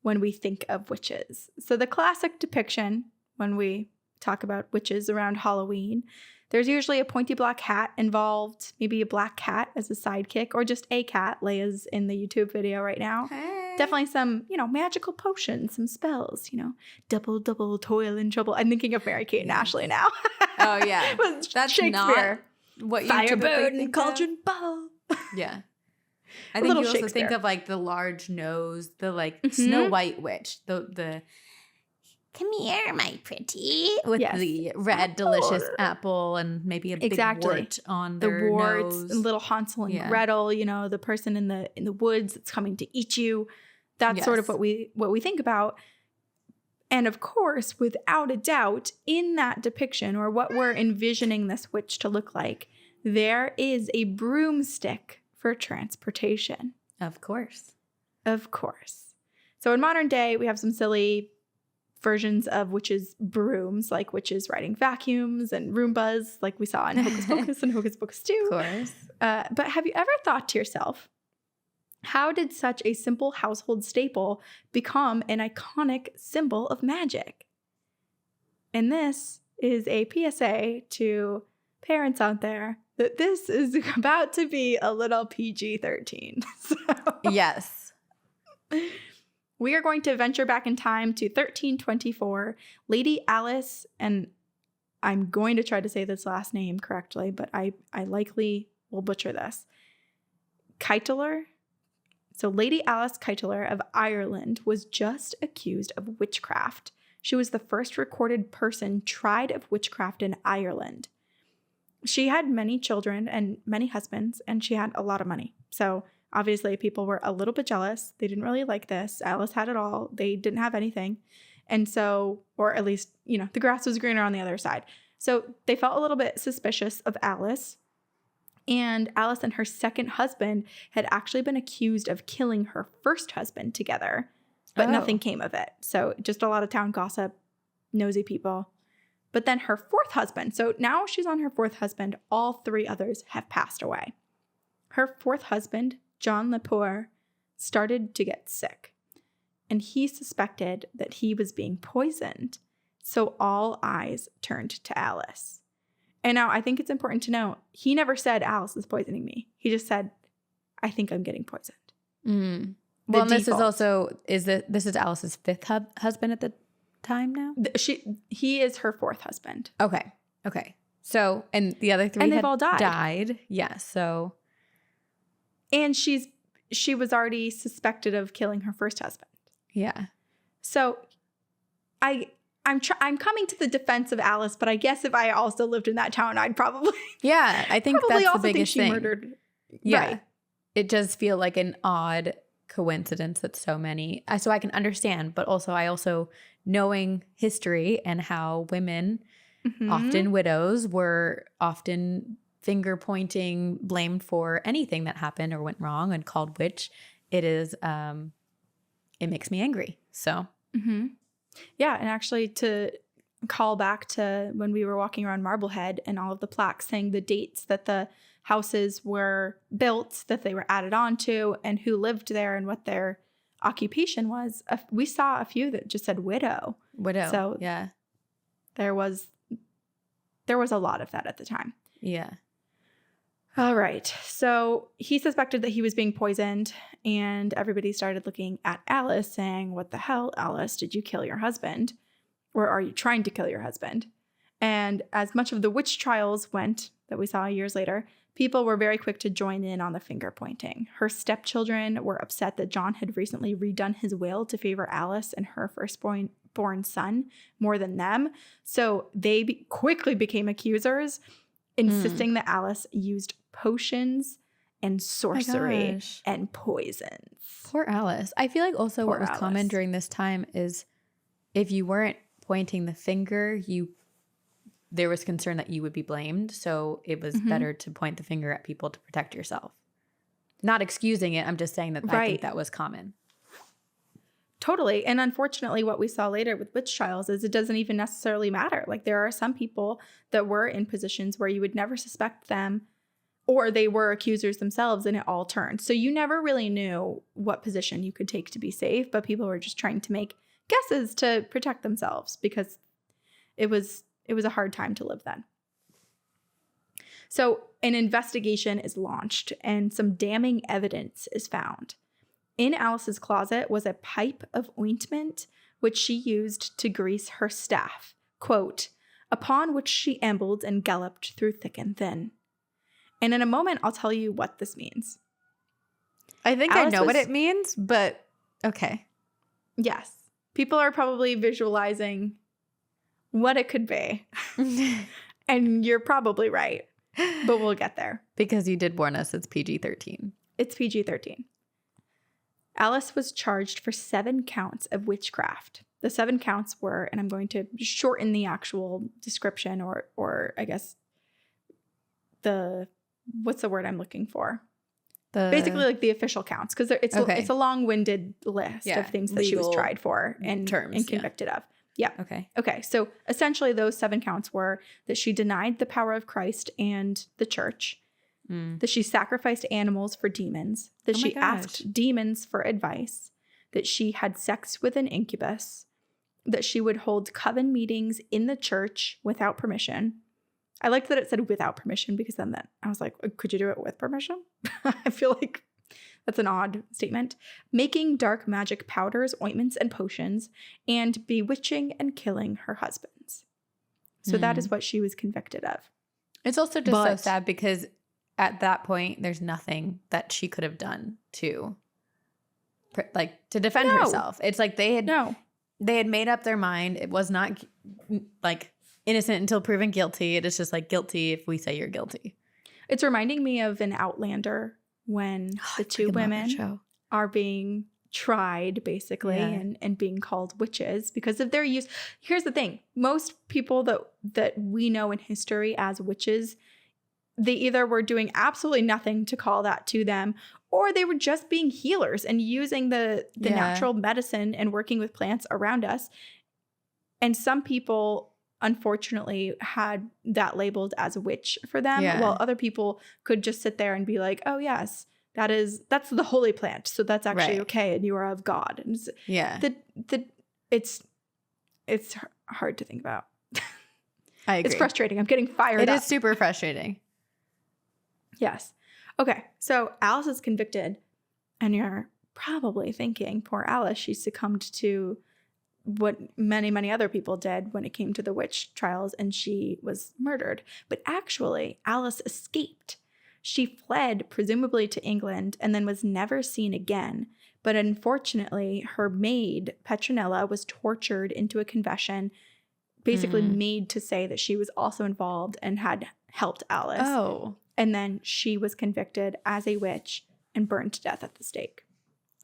when we think of witches. So the classic depiction when we talk about witches around Halloween, there's usually a pointy black hat involved, maybe a black cat as a sidekick, or just a cat. Leia's in the YouTube video right now. Hey. Definitely some, magical potions, some spells, double toil and trouble. I'm thinking of Mary-Kate and Ashley now. Oh, yeah. That's Shakespeare. Not what you Fireboat and think cauldron ball. Yeah. I think you also think of like the large nose, the like Snow White witch, the come here, my pretty, with the red delicious apple and maybe a big wart on their the warts, nose. And little Hansel and Gretel, the person in the woods that's coming to eat you. That's sort of what we think about. And of course, without a doubt, in that depiction or what we're envisioning this witch to look like, there is a broomstick for transportation. Of course. So in modern day, we have some silly versions of witches' brooms, like witches riding vacuums and Roombas, like we saw in Hocus Pocus and Hocus Pocus 2. Of course. But have you ever thought to yourself, how did such a simple household staple become an iconic symbol of magic? And this is a PSA to parents out there that this is about to be a little PG-13. Yes. We are going to venture back in time to 1324. Lady Alice, and I'm going to try to say this last name correctly, but I likely will butcher this. Keitler. So Lady Alice Keitler of Ireland was just accused of witchcraft. She was the first recorded person tried of witchcraft in Ireland. She had many children and many husbands, and she had a lot of money. So obviously, people were a little bit jealous. They didn't really like this. Alice had it all. They didn't have anything. And so, or at least, the grass was greener on the other side. So they felt a little bit suspicious of Alice. And Alice and her second husband had actually been accused of killing her first husband together, but nothing came of it. So just a lot of town gossip, nosy people. But then her fourth husband, so now she's on her fourth husband. All three others have passed away. Her fourth husband, John Lepore, started to get sick, and he suspected that he was being poisoned. So all eyes turned to Alice. And now I think it's important to note, he never said Alice is poisoning me. He just said, I think I'm getting poisoned. Mm. Well, and this is also, this is Alice's fifth husband at the time now? He is her fourth husband. Okay. So, and the other three and they've all died. Yeah, so. And she was already suspected of killing her first husband. Yeah. So I'm coming to the defense of Alice, but I guess if I also lived in that town, I'd probably I think probably that's also the biggest think she thing. murdered. Yeah. Right. It does feel like an odd coincidence that so many. So I can understand, but also I knowing history and how women, often widows, were often finger pointing, blamed for anything that happened or went wrong and called witch. It is it makes me angry. So yeah, and actually to call back to when we were walking around Marblehead and all of the plaques saying the dates that the houses were built, that they were added on to, and who lived there and what their occupation was. We saw a few that just said widow. So yeah, there was a lot of that at the time. Yeah. All right. So he suspected that he was being poisoned, and everybody started looking at Alice saying, what the hell, Alice? Did you kill your husband? Or are you trying to kill your husband? And as much of the witch trials went, that we saw years later, people were very quick to join in on the finger pointing. Her stepchildren were upset that John had recently redone his will to favor Alice and her firstborn son more than them. So they quickly became accusers, insisting that Alice used potions and sorcery and poisons. Poor Alice. I feel like also what was common during this time is if you weren't pointing the finger, there was concern that you would be blamed. So it was better to point the finger at people to protect yourself. Not excusing it. I'm just saying that I think that was common. Totally. And unfortunately, what we saw later with witch trials is it doesn't even necessarily matter. Like there are some people that were in positions where you would never suspect them, or they were accusers themselves, and it all turned. So you never really knew what position you could take to be safe, but people were just trying to make guesses to protect themselves because it was a hard time to live then. So an investigation is launched and some damning evidence is found. In Alice's closet was a pipe of ointment which she used to grease her staff, quote, upon which she ambled and galloped through thick and thin. And in a moment, I'll tell you what this means. I think I know what it means, but okay. Yes. People are probably visualizing what it could be. And you're probably right, but we'll get there. Because you did warn us it's PG-13. It's PG-13. Alice was charged for 7 counts of witchcraft. The 7 counts were, and I'm going to shorten the actual description or I guess what's the word I'm looking for? Basically like the official counts, because it's a long-winded list of things that she was tried for and convicted of. Yeah. Okay. So essentially those 7 counts were that she denied the power of Christ and the church, that she sacrificed animals for demons, that she asked demons for advice, that she had sex with an incubus, that she would hold coven meetings in the church without permission. I liked that it said without permission because then I was like, could you do it with permission? I feel like that's an odd statement. Making dark magic powders, ointments, and potions, and bewitching and killing her husbands. So that is what she was convicted of. It's also just so sad because at that point, there's nothing that she could have done to defend herself. It's like they had made up their mind. It was not like innocent until proven guilty. It is just like guilty if we say you're guilty. It's reminding me of an Outlander when the 2 women are being tried basically and being called witches because of their use. Here's the thing. Most people that we know in history as witches, they either were doing absolutely nothing to call that to them, or they were just being healers and using the natural medicine and working with plants around us. And some people, unfortunately, had that labeled as a witch for them, while other people could just sit there and be like, oh, yes, that's the holy plant. So that's actually okay. And you are of God. And it's hard to think about. I agree. It's frustrating. I'm getting fired up. It is super frustrating. Yes. Okay. So Alice is convicted, and you're probably thinking, poor Alice, she succumbed to what many, many other people did when it came to the witch trials, and she was murdered. But actually, Alice escaped. She fled, presumably to England, and then was never seen again. But unfortunately, her maid, Petronella, was tortured into a confession, basically made to say that she was also involved and had helped Alice. Oh. And then she was convicted as a witch and burned to death at the stake.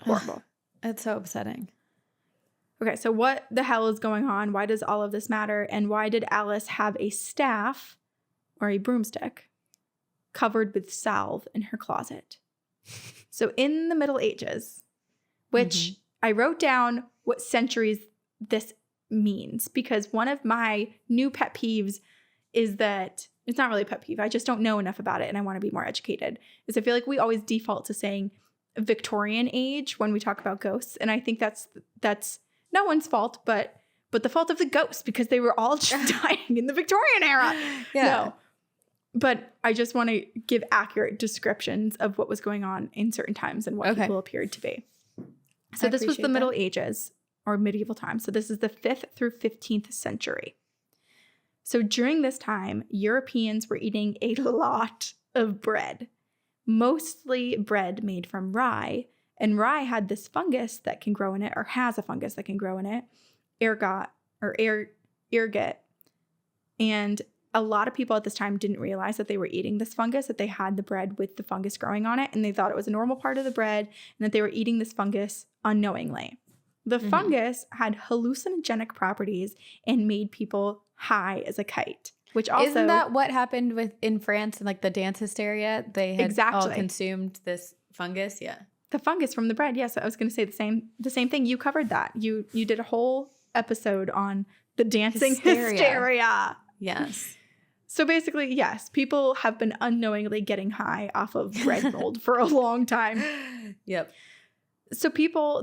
Horrible. That's so upsetting. Okay, so what the hell is going on? Why does all of this matter? And why did Alice have a staff or a broomstick covered with salve in her closet? So in the Middle Ages, which I wrote down what centuries this means, because one of my new pet peeves is that it's not really a pet peeve. I just don't know enough about it and I want to be more educated. Is I feel like we always default to saying Victorian age when we talk about ghosts. And I think that's no one's fault, but the fault of the ghosts, because they were all just dying in the Victorian era. Yeah. No. But I just want to give accurate descriptions of what was going on in certain times and what people appeared to be. So this was the Middle Ages or medieval times. So this is the 5th through 15th century. So during this time, Europeans were eating a lot of bread, mostly bread made from rye. And rye had this fungus that can grow in it, or has a fungus that can grow in it, ergot. And a lot of people at this time didn't realize that they were eating this fungus, that they had the bread with the fungus growing on it, and they thought it was a normal part of the bread, and that they were eating this fungus unknowingly. The fungus had hallucinogenic properties and made people high as a kite, which also— Isn't that what happened in France and like the dance hysteria? They had all consumed this fungus. Yeah. The fungus from the bread. Yes, I was going to say the same thing. You covered that. You did a whole episode on the dancing hysteria. Yes. So basically, yes, people have been unknowingly getting high off of bread mold for a long time. Yep. So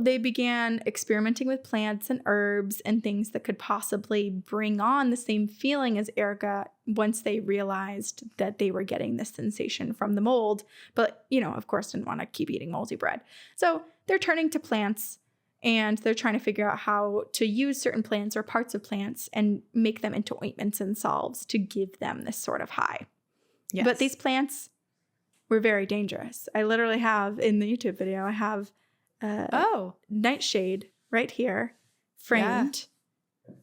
they began experimenting with plants and herbs and things that could possibly bring on the same feeling as ergot once they realized that they were getting this sensation from the mold. But, of course, didn't want to keep eating moldy bread. So they're turning to plants, and they're trying to figure out how to use certain plants or parts of plants and make them into ointments and salves to give them this sort of high. Yes. But these plants were very dangerous. I literally have, in the YouTube video, I have nightshade right here, framed.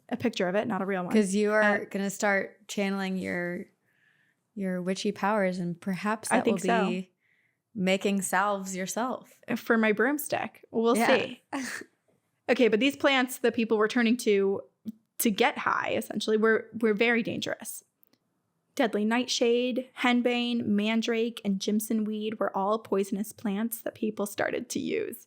A picture of it, not a real one. Because you are going to start channeling your witchy powers, and perhaps that will be making salves yourself. For my broomstick. We'll see. Okay, but these plants that people were turning to get high, essentially, were very dangerous. Deadly nightshade, henbane, mandrake, and Jimson weed were all poisonous plants that people started to use.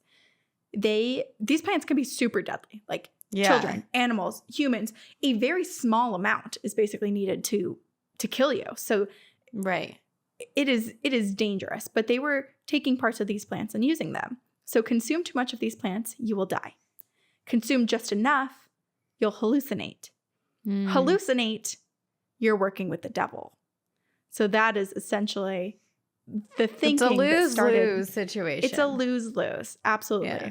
These plants can be super deadly, like children, animals, humans. A very small amount is basically needed to kill you. So it is dangerous, but they were taking parts of these plants and using them. So consume too much of these plants, you will die. Consume just enough, you'll hallucinate. Hallucinate, you're working with the devil. So that is essentially the thinking. It's a lose-lose situation. It's a lose-lose, absolutely. Yeah.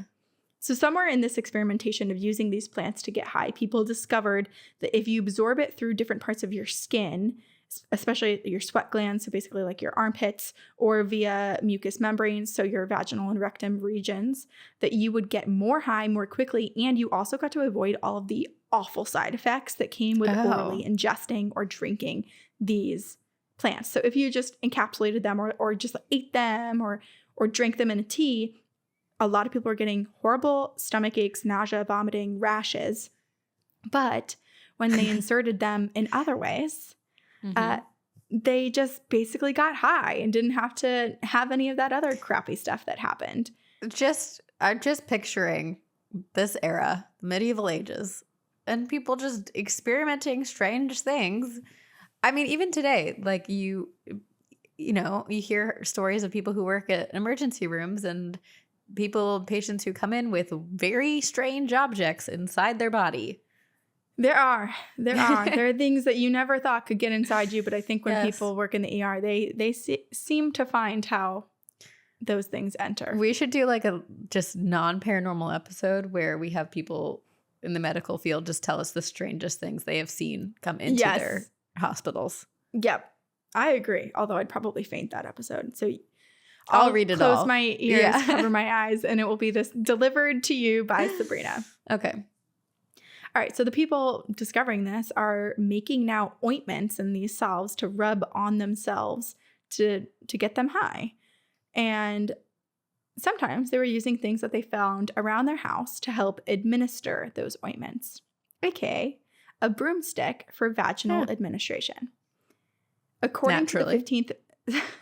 So somewhere in this experimentation of using these plants to get high, people discovered that if you absorb it through different parts of your skin, especially your sweat glands, so basically like your armpits, or via mucous membranes, so your vaginal and rectum regions, that you would get more high more quickly, and you also got to avoid all of the awful side effects that came with orally ingesting or drinking these plants. So if you just encapsulated them or just ate them or drank them in a tea, a lot of people are getting horrible stomach aches, nausea, vomiting, rashes. But when they inserted them in other ways, they just basically got high and didn't have to have any of that other crappy stuff that happened. I'm just picturing this era, medieval ages, and people just experimenting strange things. I mean, even today, like you hear stories of people who work at emergency rooms and patients who come in with very strange objects inside their body. There are things that you never thought could get inside you, but I think when people work in the ER, they seem to find how those things enter. We should do like a just non-paranormal episode where we have people in the medical field just tell us the strangest things they have seen come into their hospitals. Yep. I agree. Although I'd probably faint that episode. So I'll read it all. Close my ears, cover my eyes, and it will be this delivered to you by Sabrina. Okay. All right. So the people discovering this are making now ointments and these salves to rub on themselves to get them high. And sometimes they were using things that they found around their house to help administer those ointments, aka a broomstick for vaginal administration. According to the 15th,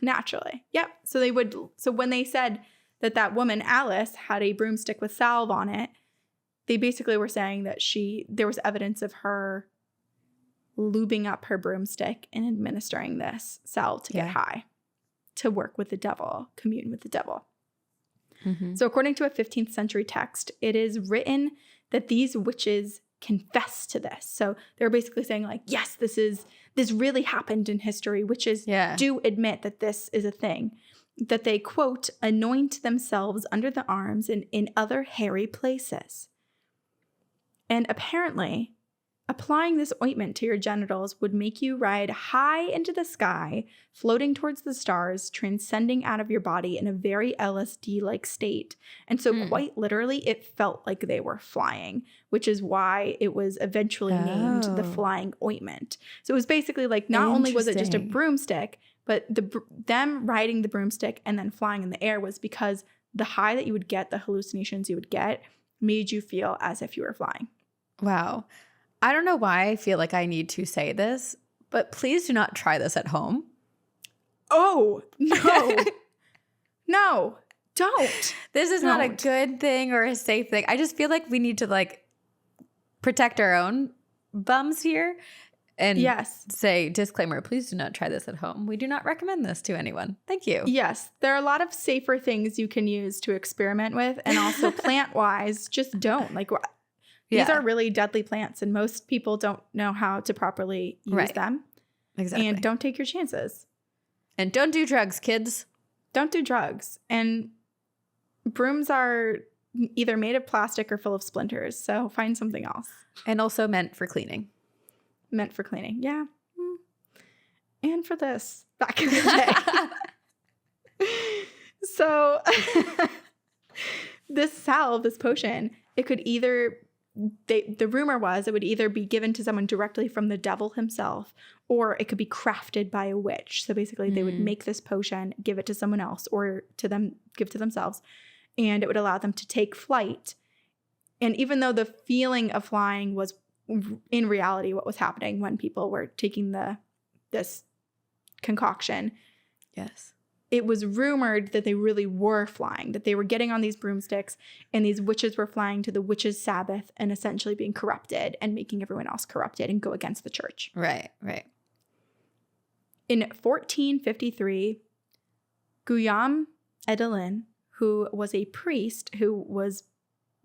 naturally. Yep. So when they said that woman, Alice, had a broomstick with salve on it, they basically were saying that there was evidence of her lubing up her broomstick and administering this salve to get high, to work with the devil, commune with the devil. Mm-hmm. So according to a 15th century text, it is written that these witches confess to this. So they're basically saying like, yes, this really happened in history. Witches do admit that this is a thing, that they, quote, anoint themselves under the arms and in other hairy places. And apparently, applying this ointment to your genitals would make you ride high into the sky, floating towards the stars, transcending out of your body in a very LSD-like state. And so quite literally, it felt like they were flying, which is why it was eventually named the flying ointment. So it was basically like not only was it just a broomstick, but them riding the broomstick and then flying in the air was because the high that you would get, the hallucinations you would get, made you feel as if you were flying. Wow. I don't know why I feel like I need to say this, but please do not try this at home. Oh, no. No, don't. This is not a good thing or a safe thing. I just feel like we need to like protect our own bums here and say, disclaimer, please do not try this at home. We do not recommend this to anyone. Thank you. Yes, there are a lot of safer things you can use to experiment with, and also plant-wise, just don't. Like, these are really deadly plants, and most people don't know how to properly use them. Exactly. And don't take your chances. And don't do drugs, kids. Don't do drugs. And brooms are either made of plastic or full of splinters, so find something else. And also meant for cleaning. Meant for cleaning, yeah. And for this, back in the day. So this salve, this potion, it could either... the rumor was it would either be given to someone directly from the devil himself, or it could be crafted by a witch. So basically they would make this potion, give it to someone else, or give it to themselves, and it would allow them to take flight. And even though the feeling of flying was in reality what was happening when people were taking this concoction, it was rumored that they really were flying, that they were getting on these broomsticks and these witches were flying to the witches' Sabbath and essentially being corrupted and making everyone else corrupted and go against the church. Right, right. In 1453, Guillaume Edelin, who was a priest who was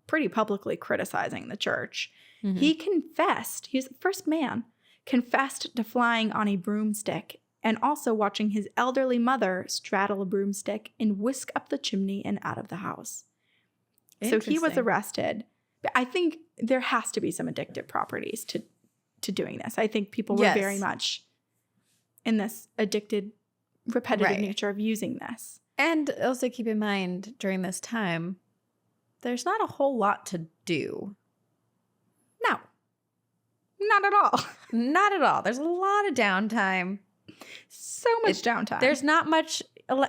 pretty publicly criticizing the church, he confessed, he was the first man, confessed to flying on a broomstick and also watching his elderly mother straddle a broomstick and whisk up the chimney and out of the house. So he was arrested. But I think there has to be some addictive properties to doing this. I think people were very much in this addicted, repetitive nature of using this. And also keep in mind, during this time, there's not a whole lot to do. No. Not at all. Not at all. There's a lot of downtime. So much downtime. There's not much,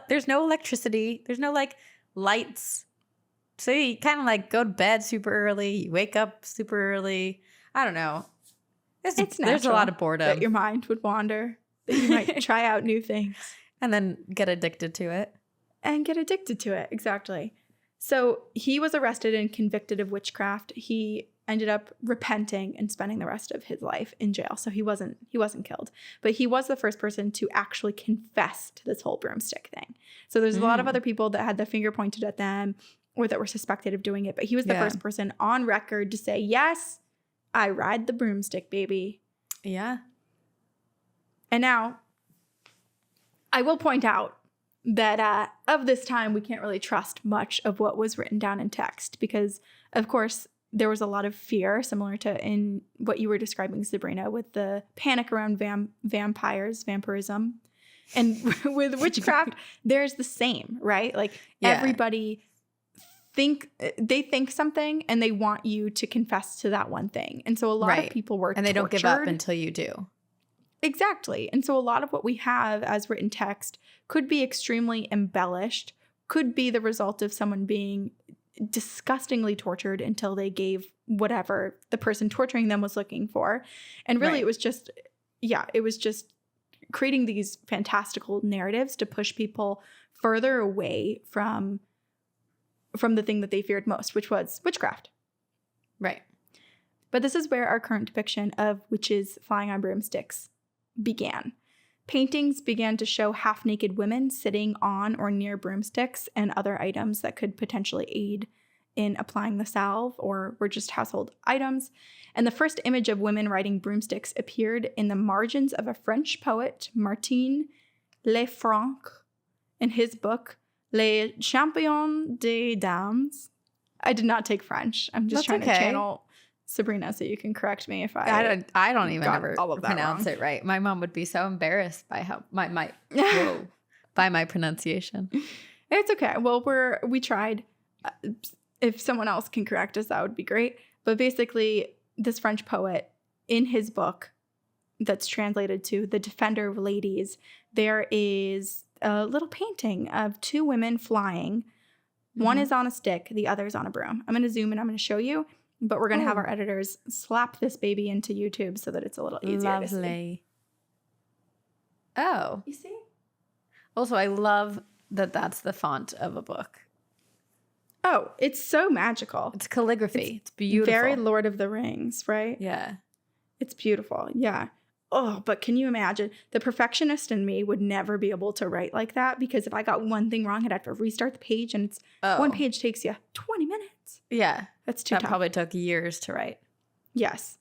there's no electricity. There's no like lights. So you kind of like go to bed super early. You wake up super early. I don't know. There's a lot of boredom. That your mind would wander. that you might try out new things. And then get addicted to it. And get addicted to it, exactly. So he was arrested and convicted of witchcraft. He ended up repenting and spending the rest of his life in jail. So he wasn't killed. But he was the first person to actually confess to this whole broomstick thing. So there's a lot of other people that had the finger pointed at them or that were suspected of doing it. But he was the first person on record to say, yes, I ride the broomstick, baby. Yeah. And now I will point out that of this time, we can't really trust much of what was written down in text because, of course, there was a lot of fear, similar to in what you were describing, Sabrina, with the panic around vampires, vampirism. And with witchcraft, there's the same, right? Like everybody think something and they want you to confess to that one thing. And so a lot of people were and they tortured. don't give up until you do. Exactly. And so a lot of what we have as written text could be extremely embellished, could be the result of someone being disgustingly tortured until they gave whatever the person torturing them was looking for. And really it was just creating these fantastical narratives to push people further away from the thing that they feared most, which was witchcraft. Right. But this is where our current depiction of witches flying on broomsticks began. Paintings began to show half-naked women sitting on or near broomsticks and other items that could potentially aid in applying the salve or were just household items. And the first image of women riding broomsticks appeared in the margins of a French poet, Martin Lefranc, in his book, Les Champions des Dames. I did not take French. I'm just trying to channel Sabrina, so you can correct me if I don't even ever pronounce it right. My mom would be so embarrassed by how by my pronunciation. It's okay. Well, we tried. If someone else can correct us, that would be great. But basically, this French poet, in his book that's translated to The Defender of Ladies, there is a little painting of two women flying. One is on a stick, the other is on a broom. I'm going to zoom in. I'm going to show you. But we're going to have our editors slap this baby into YouTube so that it's a little easier to see. Oh. You see? Also, I love that that's the font of a book. Oh, it's so magical. It's calligraphy. It's beautiful. Very Lord of the Rings, right? Yeah. It's beautiful. Yeah. Oh, but can you imagine? The perfectionist in me would never be able to write like that because if I got one thing wrong, I'd have to restart the page and one page takes you 20 minutes. Yeah. That's too tough. That probably took years to write. Yes.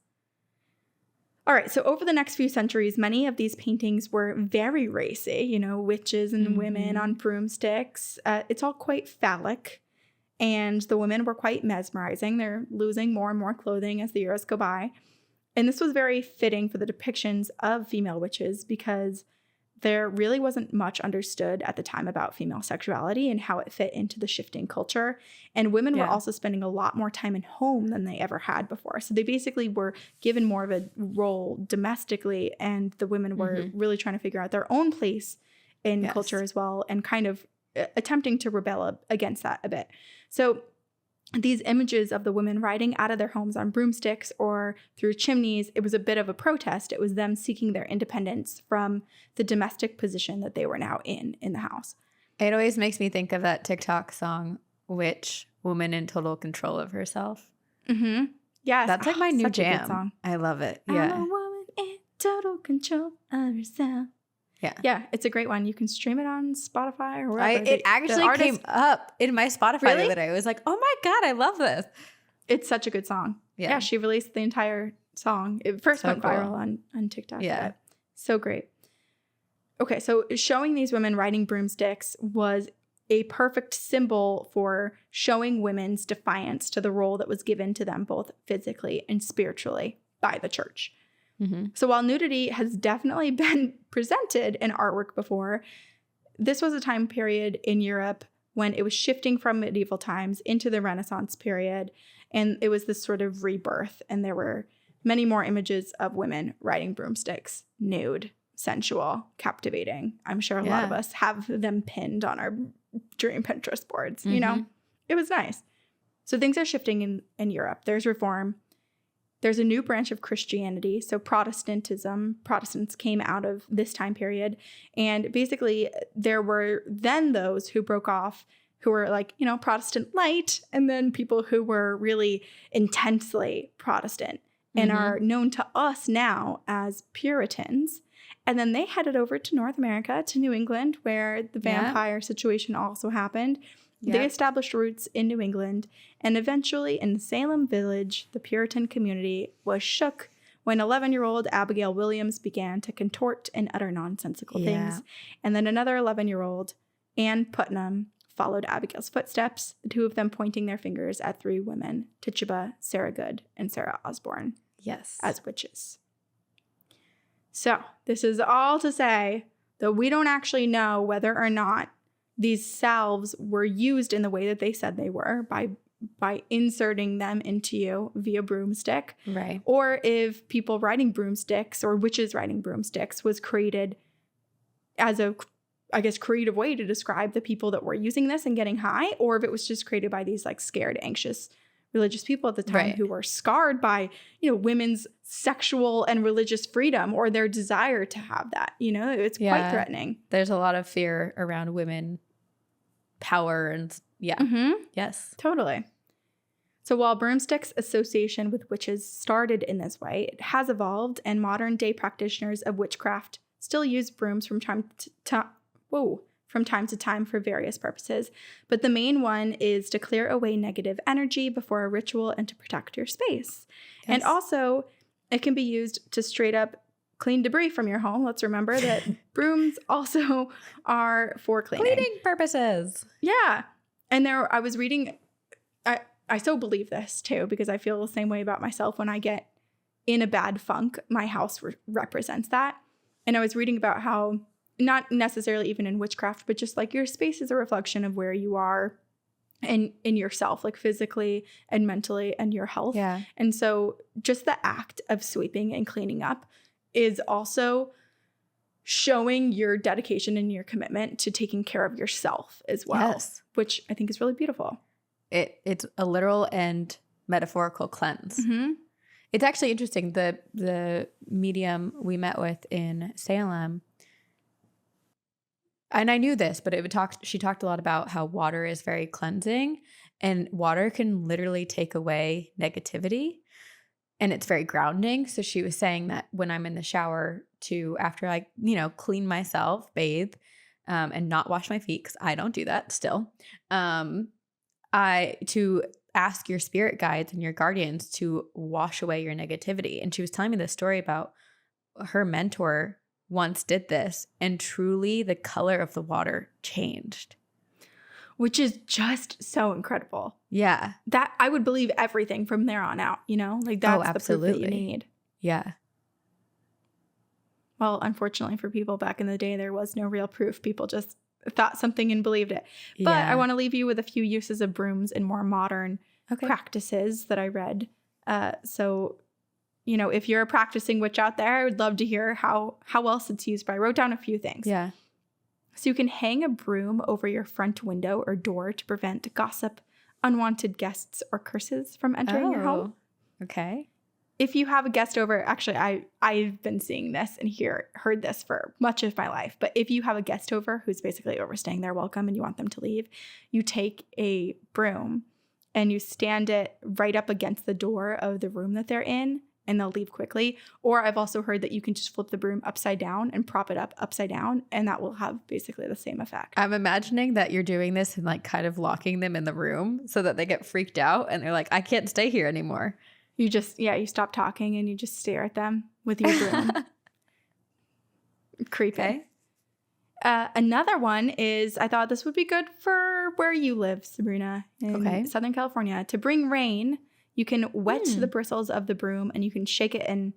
All right. So over the next few centuries, many of these paintings were very racy, witches and women on broomsticks. It's all quite phallic. And the women were quite mesmerizing. They're losing more and more clothing as the years go by. And this was very fitting for the depictions of female witches because there really wasn't much understood at the time about female sexuality and how it fit into the shifting culture. And women were also spending a lot more time in home than they ever had before. So they basically were given more of a role domestically, and the women were really trying to figure out their own place in culture as well and kind of attempting to rebel against that a bit. So these images of the women riding out of their homes on broomsticks or through chimneys, it was a bit of a protest. It was them seeking their independence from the domestic position that they were now in the house. It always makes me think of that TikTok song, Witch, Woman in Total Control of Herself. Mm-hmm. Yes. That's like my new jam. Song. I love it. I'm a woman in total control of herself. Yeah. Yeah, it's a great one. You can stream it on Spotify or wherever. It actually came up in my Spotify the other day. I was like, oh my God, I love this. It's such a good song. Yeah, she released the entire song. It first went viral on TikTok. Yeah. So great. Okay, so showing these women riding broomsticks was a perfect symbol for showing women's defiance to the role that was given to them both physically and spiritually by the church. Mm-hmm. So while nudity has definitely been presented in artwork before, this was a time period in Europe when it was shifting from medieval times into the Renaissance period, and it was this sort of rebirth, and there were many more images of women riding broomsticks, nude, sensual, captivating. I'm sure a lot of us have them pinned on our dream Pinterest boards. It was nice. So things are shifting in Europe. There's reform. There's a new branch of Christianity. So Protestants came out of this time period. And basically, there were then those who broke off who were like, Protestant light, and then people who were really intensely Protestant and are known to us now as Puritans. And then they headed over to North America, to New England, where the vampire situation also happened. They established roots in New England, and eventually in Salem Village, the Puritan community was shook when 11-year-old Abigail Williams began to contort and utter nonsensical things. And then another 11-year-old, Anne Putnam, followed Abigail's footsteps, the two of them pointing their fingers at 3 women, Tituba, Sarah Good, and Sarah Osborne, as witches. So this is all to say that we don't actually know whether or not these salves were used in the way that they said they were by inserting them into you via broomstick. Right. Or if people riding broomsticks or witches riding broomsticks was created as a, I guess, creative way to describe the people that were using this and getting high, or if it was just created by these like scared, anxious religious people at the time who were scarred by, women's sexual and religious freedom or their desire to have that. It's quite threatening. There's a lot of fear around women power and yes, totally. So while broomsticks association with witches started in this way, it has evolved, and modern day practitioners of witchcraft still use brooms from time to time for various purposes. But the main one is to clear away negative energy before a ritual and to protect your space. And also, it can be used to straight up clean debris from your home. Let's remember that brooms also are for cleaning purposes. Yeah. And I was reading, I so believe this too, because I feel the same way about myself. When I get in a bad funk, my house represents that. And I was reading about how, not necessarily even in witchcraft, but just like your space is a reflection of where you are in yourself, like physically and mentally, and your health. Yeah. And so just the act of sweeping and cleaning up is also showing your dedication and your commitment to taking care of yourself as well, which I think is really beautiful. It's a literal and metaphorical cleanse. It's actually interesting. The medium we met with in Salem, and I knew this, but she talked a lot about how water is very cleansing, and water can literally take away negativity. And it's very grounding. So she was saying that when I'm in the shower after I, clean myself, bathe, and not wash my feet, because I don't do that still, to ask your spirit guides and your guardians to wash away your negativity. And she was telling me this story about her mentor once did this, and truly the color of the water changed. Which is just so incredible. Yeah. That I would believe everything from there on out, Like that's the proof that you need. Yeah. Well, unfortunately for people back in the day, there was no real proof. People just thought something and believed it. But I want to leave you with a few uses of brooms in more modern practices that I read. So, if you're a practicing witch out there, I would love to hear how else it's used. But I wrote down a few things. Yeah. So you can hang a broom over your front window or door to prevent gossip, unwanted guests, or curses from entering your home. Okay. If you have a guest over, actually, I've been seeing this and heard this for much of my life. But if you have a guest over who's basically overstaying their welcome and you want them to leave, you take a broom and you stand it right up against the door of the room that they're in, and they'll leave quickly. Or I've also heard that you can just flip the broom upside down and prop it up upside down, and that will have basically the same effect. I'm imagining that you're doing this and like kind of locking them in the room so that they get freaked out and they're like, I can't stay here anymore. You just, you stop talking and you just stare at them with your broom. Creepy. Okay. Another one is, I thought this would be good for where you live, Sabrina, in Southern California. To bring rain, you can wet the bristles of the broom and you can shake it in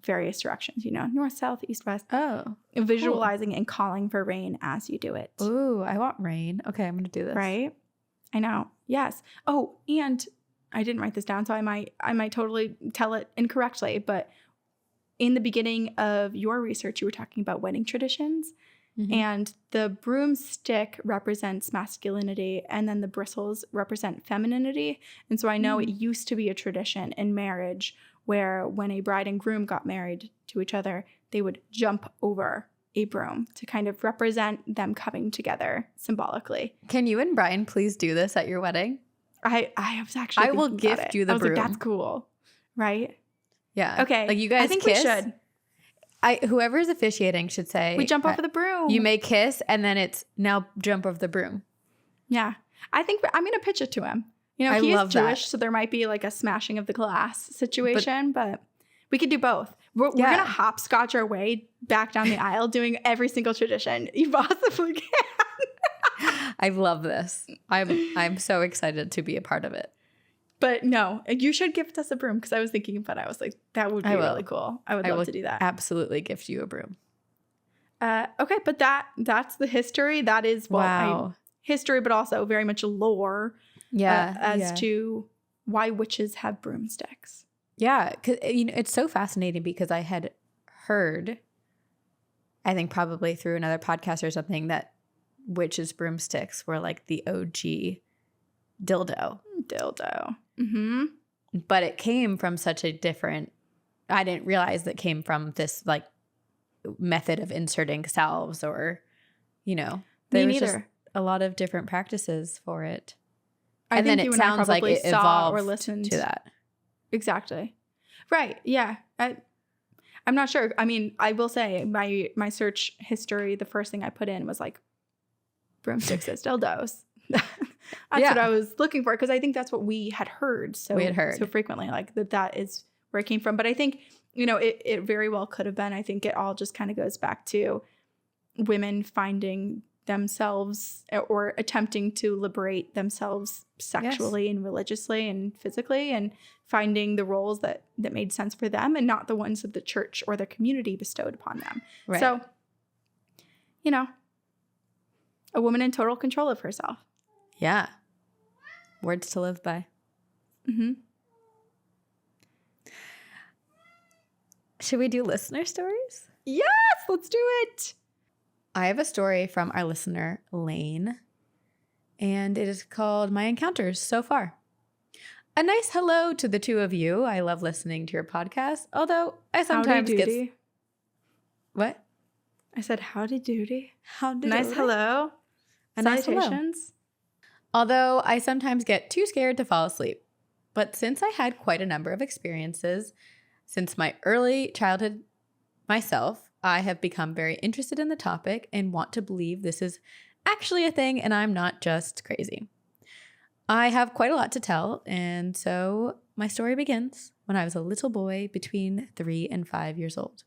various directions, north, south, east, west. Oh. Visualizing and calling for rain as you do it. Ooh, I want rain. Okay, I'm going to do this. Right? I know. Yes. Oh, and I didn't write this down, so I might totally tell it incorrectly, but in the beginning of your research, you were talking about wedding traditions. And the broomstick represents masculinity, and then the bristles represent femininity. And so I know it used to be a tradition in marriage where when a bride and groom got married to each other, they would jump over a broom to kind of represent them coming together symbolically. Can you and Brian please do this at your wedding? I was actually I will thinking about gift it. you the I was broom. like, that's cool. Right? Yeah. Okay. Like you guys I think kiss. we should. Whoever's officiating should say We jump over the broom. You may kiss and then it's now jump over the broom. Yeah. I think I'm going to pitch it to him. You know, I he is love Jewish, that. so there might be like a smashing of the glass situation, but we could do both. We're Yeah. going to hopscotch our way back down the aisle doing every single tradition you possibly can. I love this. I'm so excited to be a part of it. But no, you should gift us a broom because I was thinking about it. I was like, that would be really cool. I would love to do that. Absolutely gift you a broom. Okay, but that's the history. That is history, but also very much lore. As to why witches have broomsticks. Yeah, because it's so fascinating because I had heard, I think probably through another podcast or something, that witches' broomsticks were like the OG dildo. Mm-hmm. But it came from such a different, I didn't realize that came from this like method of inserting salves or, there was just a lot of different practices for it. I think you and I probably saw or listened to that. Exactly. Right. Yeah. I'm not sure. I mean, I will say my search history, the first thing I put in was like broomsticks as dildos. That's what I was looking for because I think that's what we had heard so frequently, like that is where it came from. But I think, it very well could have been. I think it all just kind of goes back to women finding themselves or attempting to liberate themselves sexually and religiously and physically and finding the roles that made sense for them and not the ones that the church or their community bestowed upon them. Right. So, a woman in total control of herself. Yeah. Words to live by. Mm-hmm. Should we do listener stories? Yes, let's do it. I have a story from our listener, Lane, and it is called My Encounters So Far. A nice hello to the two of you. I love listening to your podcast, although I sometimes get... What? I said howdy doody. Howdy nice doody. Hello. A nice Salutations. Hello. Although I sometimes get too scared to fall asleep. But since I had quite a number of experiences since my early childhood myself, I have become very interested in the topic and want to believe this is actually a thing and I'm not just crazy. I have quite a lot to tell, and so my story begins when I was a little boy between 3 and 5 years old.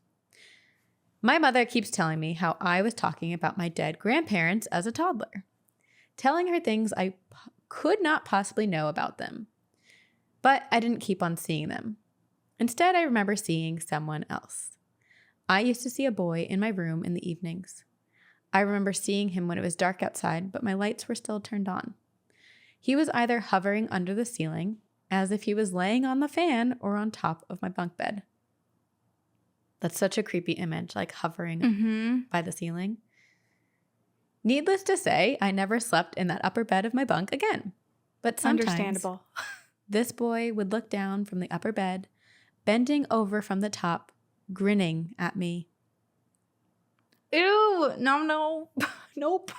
My mother keeps telling me how I was talking about my dead grandparents as a toddler, telling her things I could not possibly know about them. But I didn't keep on seeing them. Instead, I remember seeing someone else. I used to see a boy in my room in the evenings. I remember seeing him when it was dark outside, but my lights were still turned on. He was either hovering under the ceiling, as if he was laying on the fan, or on top of my bunk bed. That's such a creepy image, like hovering by the ceiling. Needless to say, I never slept in that upper bed of my bunk again. But sometimes Understandable. This boy would look down from the upper bed, bending over from the top, grinning at me. Ew, no, nope.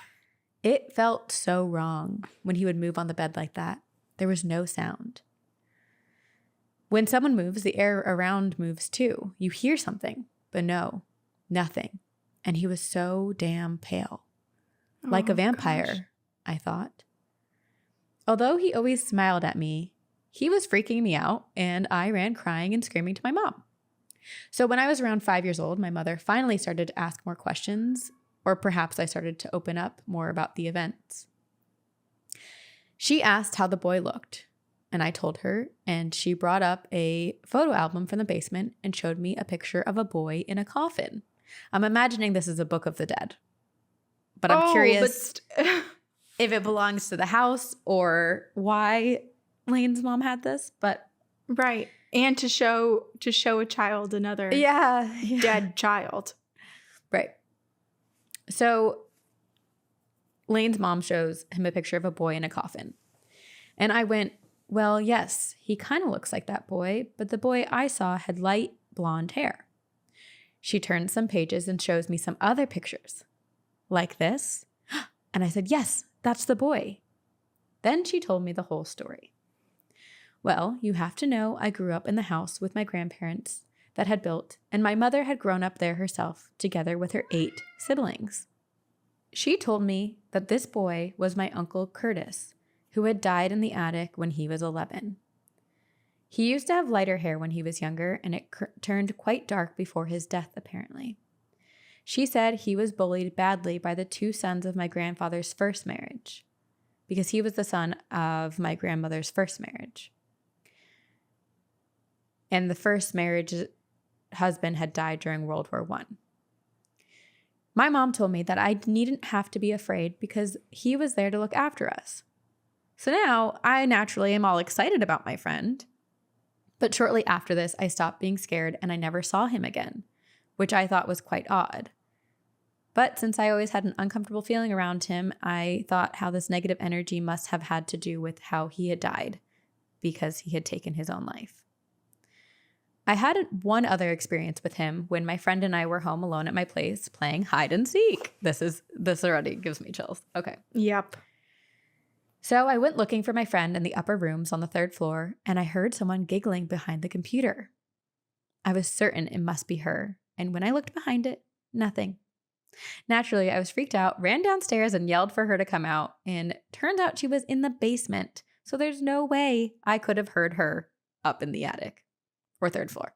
It felt so wrong when he would move on the bed like that. There was no sound. When someone moves, the air around moves too. You hear something, but no, nothing. And he was so damn pale. Like a vampire, gosh. I thought. Although he always smiled at me, he was freaking me out, and I ran crying and screaming to my mom. So when I was around 5 years old, my mother finally started to ask more questions, or perhaps I started to open up more about the events. She asked how the boy looked, and I told her, and she brought up a photo album from the basement and showed me a picture of a boy in a coffin. I'm imagining this is a Book of the Dead, but I'm curious if it belongs to the house or why Lane's mom had this, but right. And to show a child another dead child. Right. So Lane's mom shows him a picture of a boy in a coffin. And I went, Well, yes, he kind of looks like that boy, but the boy I saw had light blonde hair. She turns some pages and shows me some other pictures. Like this. And I said, yes, that's the boy. Then she told me the whole story. Well, you have to know I grew up in the house with my grandparents that had built, and my mother had grown up there herself together with her 8 siblings. She told me that this boy was my Uncle Curtis, who had died in the attic when he was 11. He used to have lighter hair when he was younger, and it turned quite dark before his death, apparently. She said he was bullied badly by the 2 sons of my grandfather's first marriage, because he was the son of my grandmother's first marriage. And the first marriage husband had died during World War I. My mom told me that I needn't have to be afraid because he was there to look after us. So now I naturally am all excited about my friend. But shortly after this, I stopped being scared and I never saw him again, which I thought was quite odd. But since I always had an uncomfortable feeling around him, I thought how this negative energy must have had to do with how he had died because he had taken his own life. I had one other experience with him when my friend and I were home alone at my place playing hide and seek. This already gives me chills. Okay. Yep. So I went looking for my friend in the upper rooms on the 3rd floor, and I heard someone giggling behind the computer. I was certain it must be her, and when I looked behind it, nothing. Naturally, I was freaked out, ran downstairs and yelled for her to come out, and turns out she was in the basement, so there's no way I could have heard her up in the attic or 3rd floor.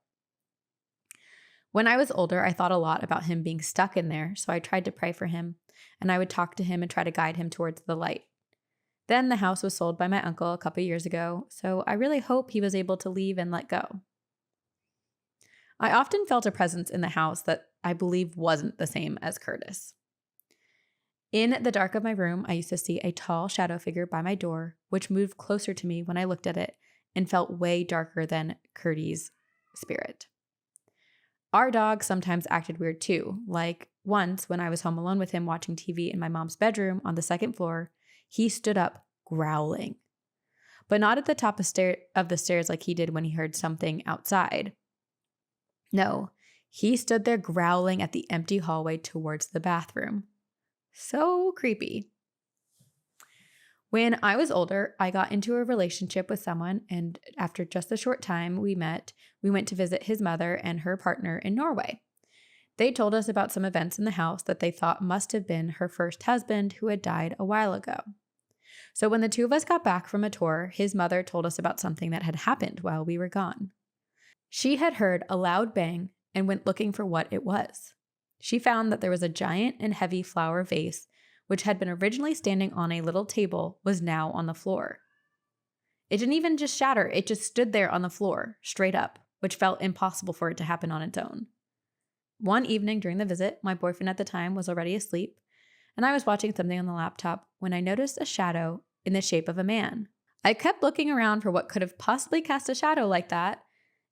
When I was older, I thought a lot about him being stuck in there, so I tried to pray for him, and I would talk to him and try to guide him towards the light. Then the house was sold by my uncle a couple years ago, so I really hope he was able to leave and let go. I often felt a presence in the house that I believe wasn't the same as Curtis. In the dark of my room, I used to see a tall shadow figure by my door, which moved closer to me when I looked at it and felt way darker than Curtis' spirit. Our dog sometimes acted weird too, like once when I was home alone with him watching TV in my mom's bedroom on the 2nd floor, he stood up growling, but not at the top of the stairs like he did when he heard something outside. No, he stood there growling at the empty hallway towards the bathroom. So creepy. When I was older, I got into a relationship with someone, and after just a short time we went to visit his mother and her partner in Norway. They told us about some events in the house that they thought must have been her first husband who had died a while ago. So when the 2 of us got back from a tour, his mother told us about something that had happened while we were gone. She had heard a loud bang and went looking for what it was. She found that there was a giant and heavy flower vase, which had been originally standing on a little table, was now on the floor. It didn't even just shatter, it just stood there on the floor, straight up, which felt impossible for it to happen on its own. One evening during the visit, my boyfriend at the time was already asleep, and I was watching something on the laptop when I noticed a shadow in the shape of a man. I kept looking around for what could have possibly cast a shadow like that,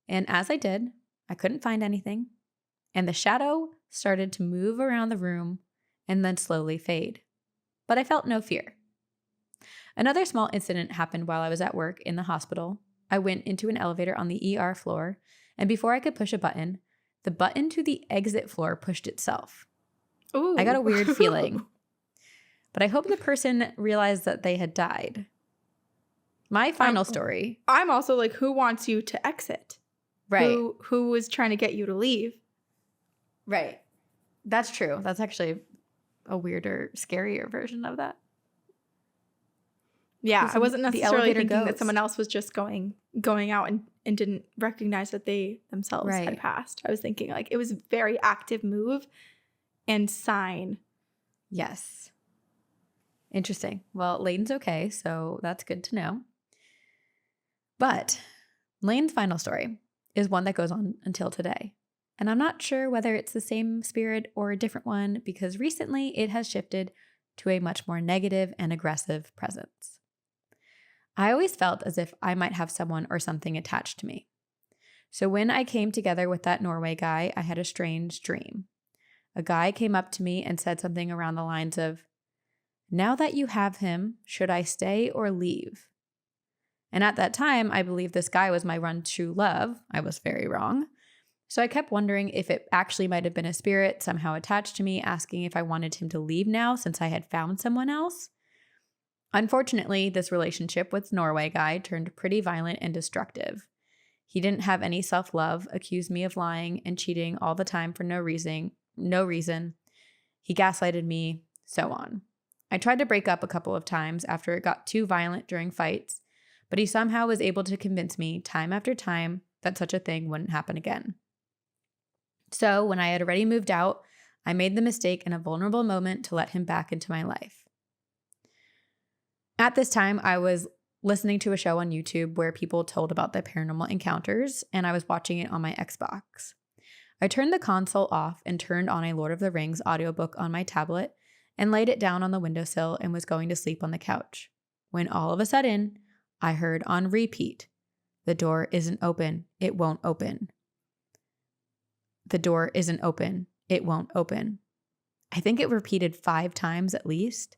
and as I did, I couldn't find anything, and the shadow started to move around the room and then slowly fade. But I felt no fear. Another small incident happened while I was at work in the hospital. I went into an elevator on the ER floor, and before I could push a button, the button to the exit floor pushed itself. Ooh. I got a weird feeling, but I hope the person realized that they had died. My final story. I'm also like, who wants you to exit? Right. Who was trying to get you to leave? Right. That's true. That's actually a weirder, scarier version of that. Yeah, I wasn't necessarily thinking that someone else was just going out and didn't recognize that they themselves had passed. I was thinking like it was a very active move and sign. Yes. Interesting. Well, Layton's okay, so that's good to know. But Lane's final story is one that goes on until today. And I'm not sure whether it's the same spirit or a different one because recently it has shifted to a much more negative and aggressive presence. I always felt as if I might have someone or something attached to me. So when I came together with that Norway guy, I had a strange dream. A guy came up to me and said something around the lines of, "Now that you have him, should I stay or leave?" And at that time, I believed this guy was my one true love. I was very wrong. So I kept wondering if it actually might have been a spirit somehow attached to me, asking if I wanted him to leave now since I had found someone else. Unfortunately, this relationship with Norway guy turned pretty violent and destructive. He didn't have any self-love, accused me of lying and cheating all the time for no reason. He gaslighted me, so on. I tried to break up a couple of times after it got too violent during fights, but he somehow was able to convince me time after time that such a thing wouldn't happen again. So when I had already moved out, I made the mistake in a vulnerable moment to let him back into my life. At this time, I was listening to a show on YouTube where people told about their paranormal encounters, and I was watching it on my Xbox. I turned the console off and turned on a Lord of the Rings audiobook on my tablet and laid it down on the windowsill and was going to sleep on the couch, when all of a sudden, I heard on repeat, "The door isn't open, it won't open. The door isn't open, it won't open." I think it repeated 5 times at least.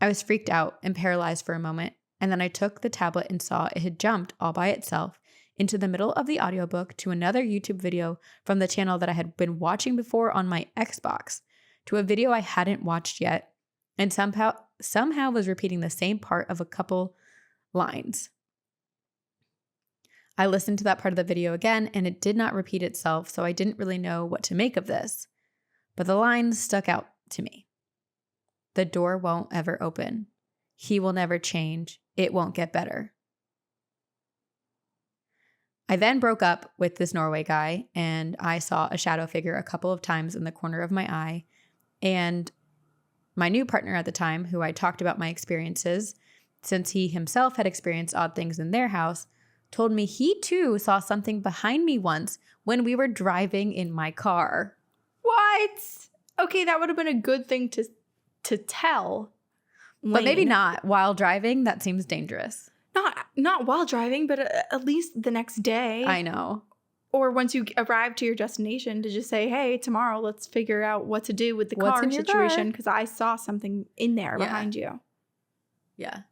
I was freaked out and paralyzed for a moment, and then I took the tablet and saw it had jumped all by itself into the middle of the audiobook to another YouTube video from the channel that I had been watching before on my Xbox, to a video I hadn't watched yet, and somehow was repeating the same part of a couple lines. I listened to that part of the video again, and it did not repeat itself, so I didn't really know what to make of this. But the lines stuck out to me. "The door won't ever open. He will never change. It won't get better." I then broke up with this Norway guy, and I saw a shadow figure a couple of times in the corner of my eye. And my new partner at the time, who I talked about my experiences, since he himself had experienced odd things in their house, told me he too saw something behind me once when we were driving in my car. What? Okay, that would have been a good thing to tell. But maybe Lane. not while driving. That seems dangerous. Not while driving, but at least the next day. I know. Or once you arrive to your destination, to just say, "Hey, tomorrow let's figure out what to do with the What's car in your situation car?" because I saw something in there Yeah. behind you." Yeah.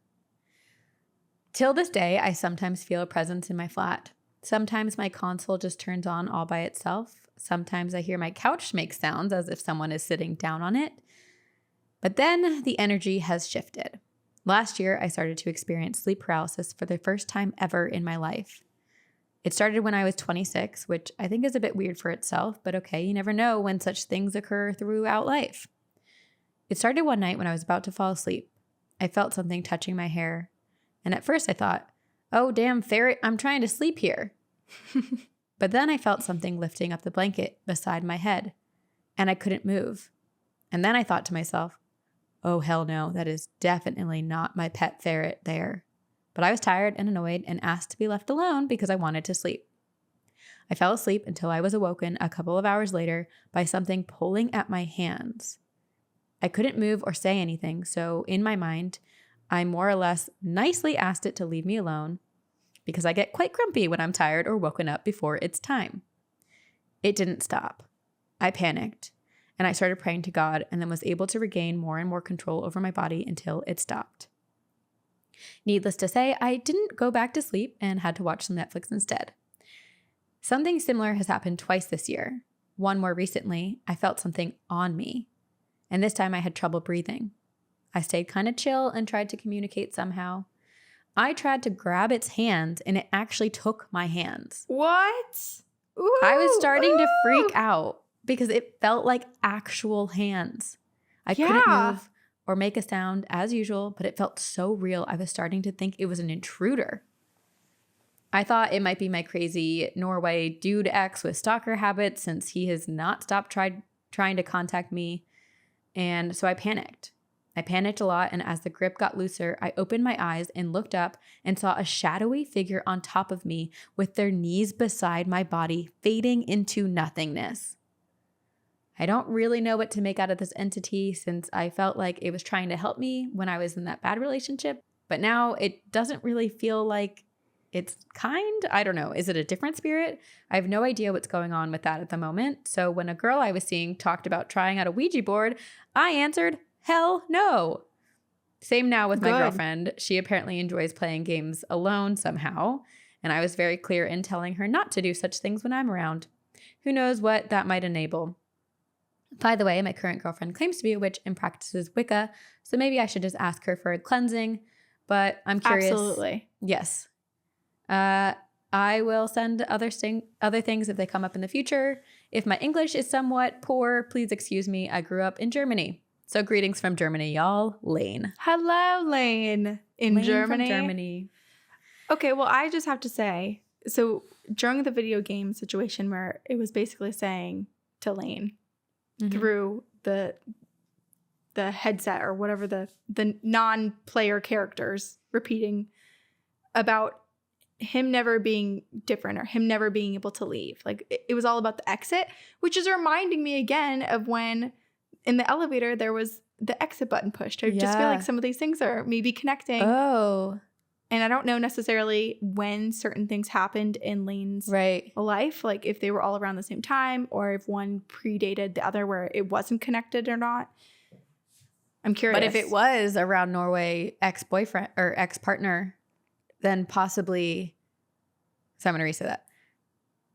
Till this day, I sometimes feel a presence in my flat. Sometimes my console just turns on all by itself. Sometimes I hear my couch make sounds as if someone is sitting down on it. But then the energy has shifted. Last year, I started to experience sleep paralysis for the first time ever in my life. It started when I was 26, which I think is a bit weird for itself, but okay, you never know when such things occur throughout life. It started one night when I was about to fall asleep. I felt something touching my hair, and at first I thought, "Oh, damn ferret, I'm trying to sleep here." But then I felt something lifting up the blanket beside my head, and I couldn't move. And then I thought to myself, "Oh, hell no, that is definitely not my pet ferret there." But I was tired and annoyed and asked to be left alone because I wanted to sleep. I fell asleep until I was awoken a couple of hours later by something pulling at my hands. I couldn't move or say anything, so in my mind, I more or less nicely asked it to leave me alone because I get quite grumpy when I'm tired or woken up before it's time. It didn't stop. I panicked, and I started praying to God and then was able to regain more and more control over my body until it stopped. Needless to say, I didn't go back to sleep and had to watch some Netflix instead. Something similar has happened twice this year. One more recently, I felt something on me, and this time I had trouble breathing. I stayed kind of chill and tried to communicate somehow. I tried to grab its hands, and it actually took my hands. What? Ooh, I was starting to freak out because it felt like actual hands. I couldn't move or make a sound as usual, but it felt so real. I was starting to think it was an intruder. I thought it might be my crazy Norway dude ex with stalker habits since he has not stopped trying to contact me. And so I panicked. I panicked a lot, and as the grip got looser, I opened my eyes and looked up and saw a shadowy figure on top of me with their knees beside my body, fading into nothingness. I don't really know what to make out of this entity since I felt like it was trying to help me when I was in that bad relationship, but now it doesn't really feel like it's kind. I don't know. Is it a different spirit? I have no idea what's going on with that at the moment. So when a girl I was seeing talked about trying out a Ouija board, I answered, hell no. Same now with my Good. girlfriend. She apparently enjoys playing games alone somehow, and I was very clear in telling her not to do such things when I'm around. Who knows what that might enable? By the way, my current girlfriend claims to be a witch and practices Wicca, so maybe I should just ask her for a cleansing, but I'm curious. Absolutely. Yes. I will send other things if they come up in the future. If my English is somewhat poor, please excuse me. I grew up in Germany. So greetings from Germany, y'all. Lane. Hello, Lane. In Lane Germany. From Germany. Okay, well, I just have to say, so during the video game situation where it was basically saying to Lane through the headset or whatever the non-player characters repeating about him never being different or him never being able to leave. Like it was all about the exit, which is reminding me again of when in the elevator there was the exit button pushed. I just feel like some of these things are maybe connecting. Oh. And I don't know necessarily when certain things happened in Lane's life, like if they were all around the same time or if one predated the other where it wasn't connected or not. I'm curious. But if it was around Norway ex-boyfriend or ex-partner, then possibly, so I'm going to re-say that.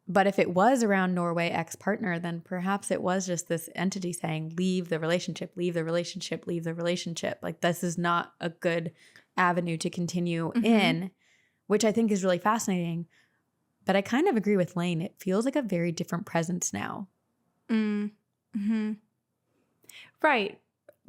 But if it was around Norway ex-partner, then perhaps it was just this entity saying, leave the relationship, leave the relationship, leave the relationship. Like this is not a good avenue to continue in, which I think is really fascinating. But I kind of agree with Lane. It feels like a very different presence now. Right.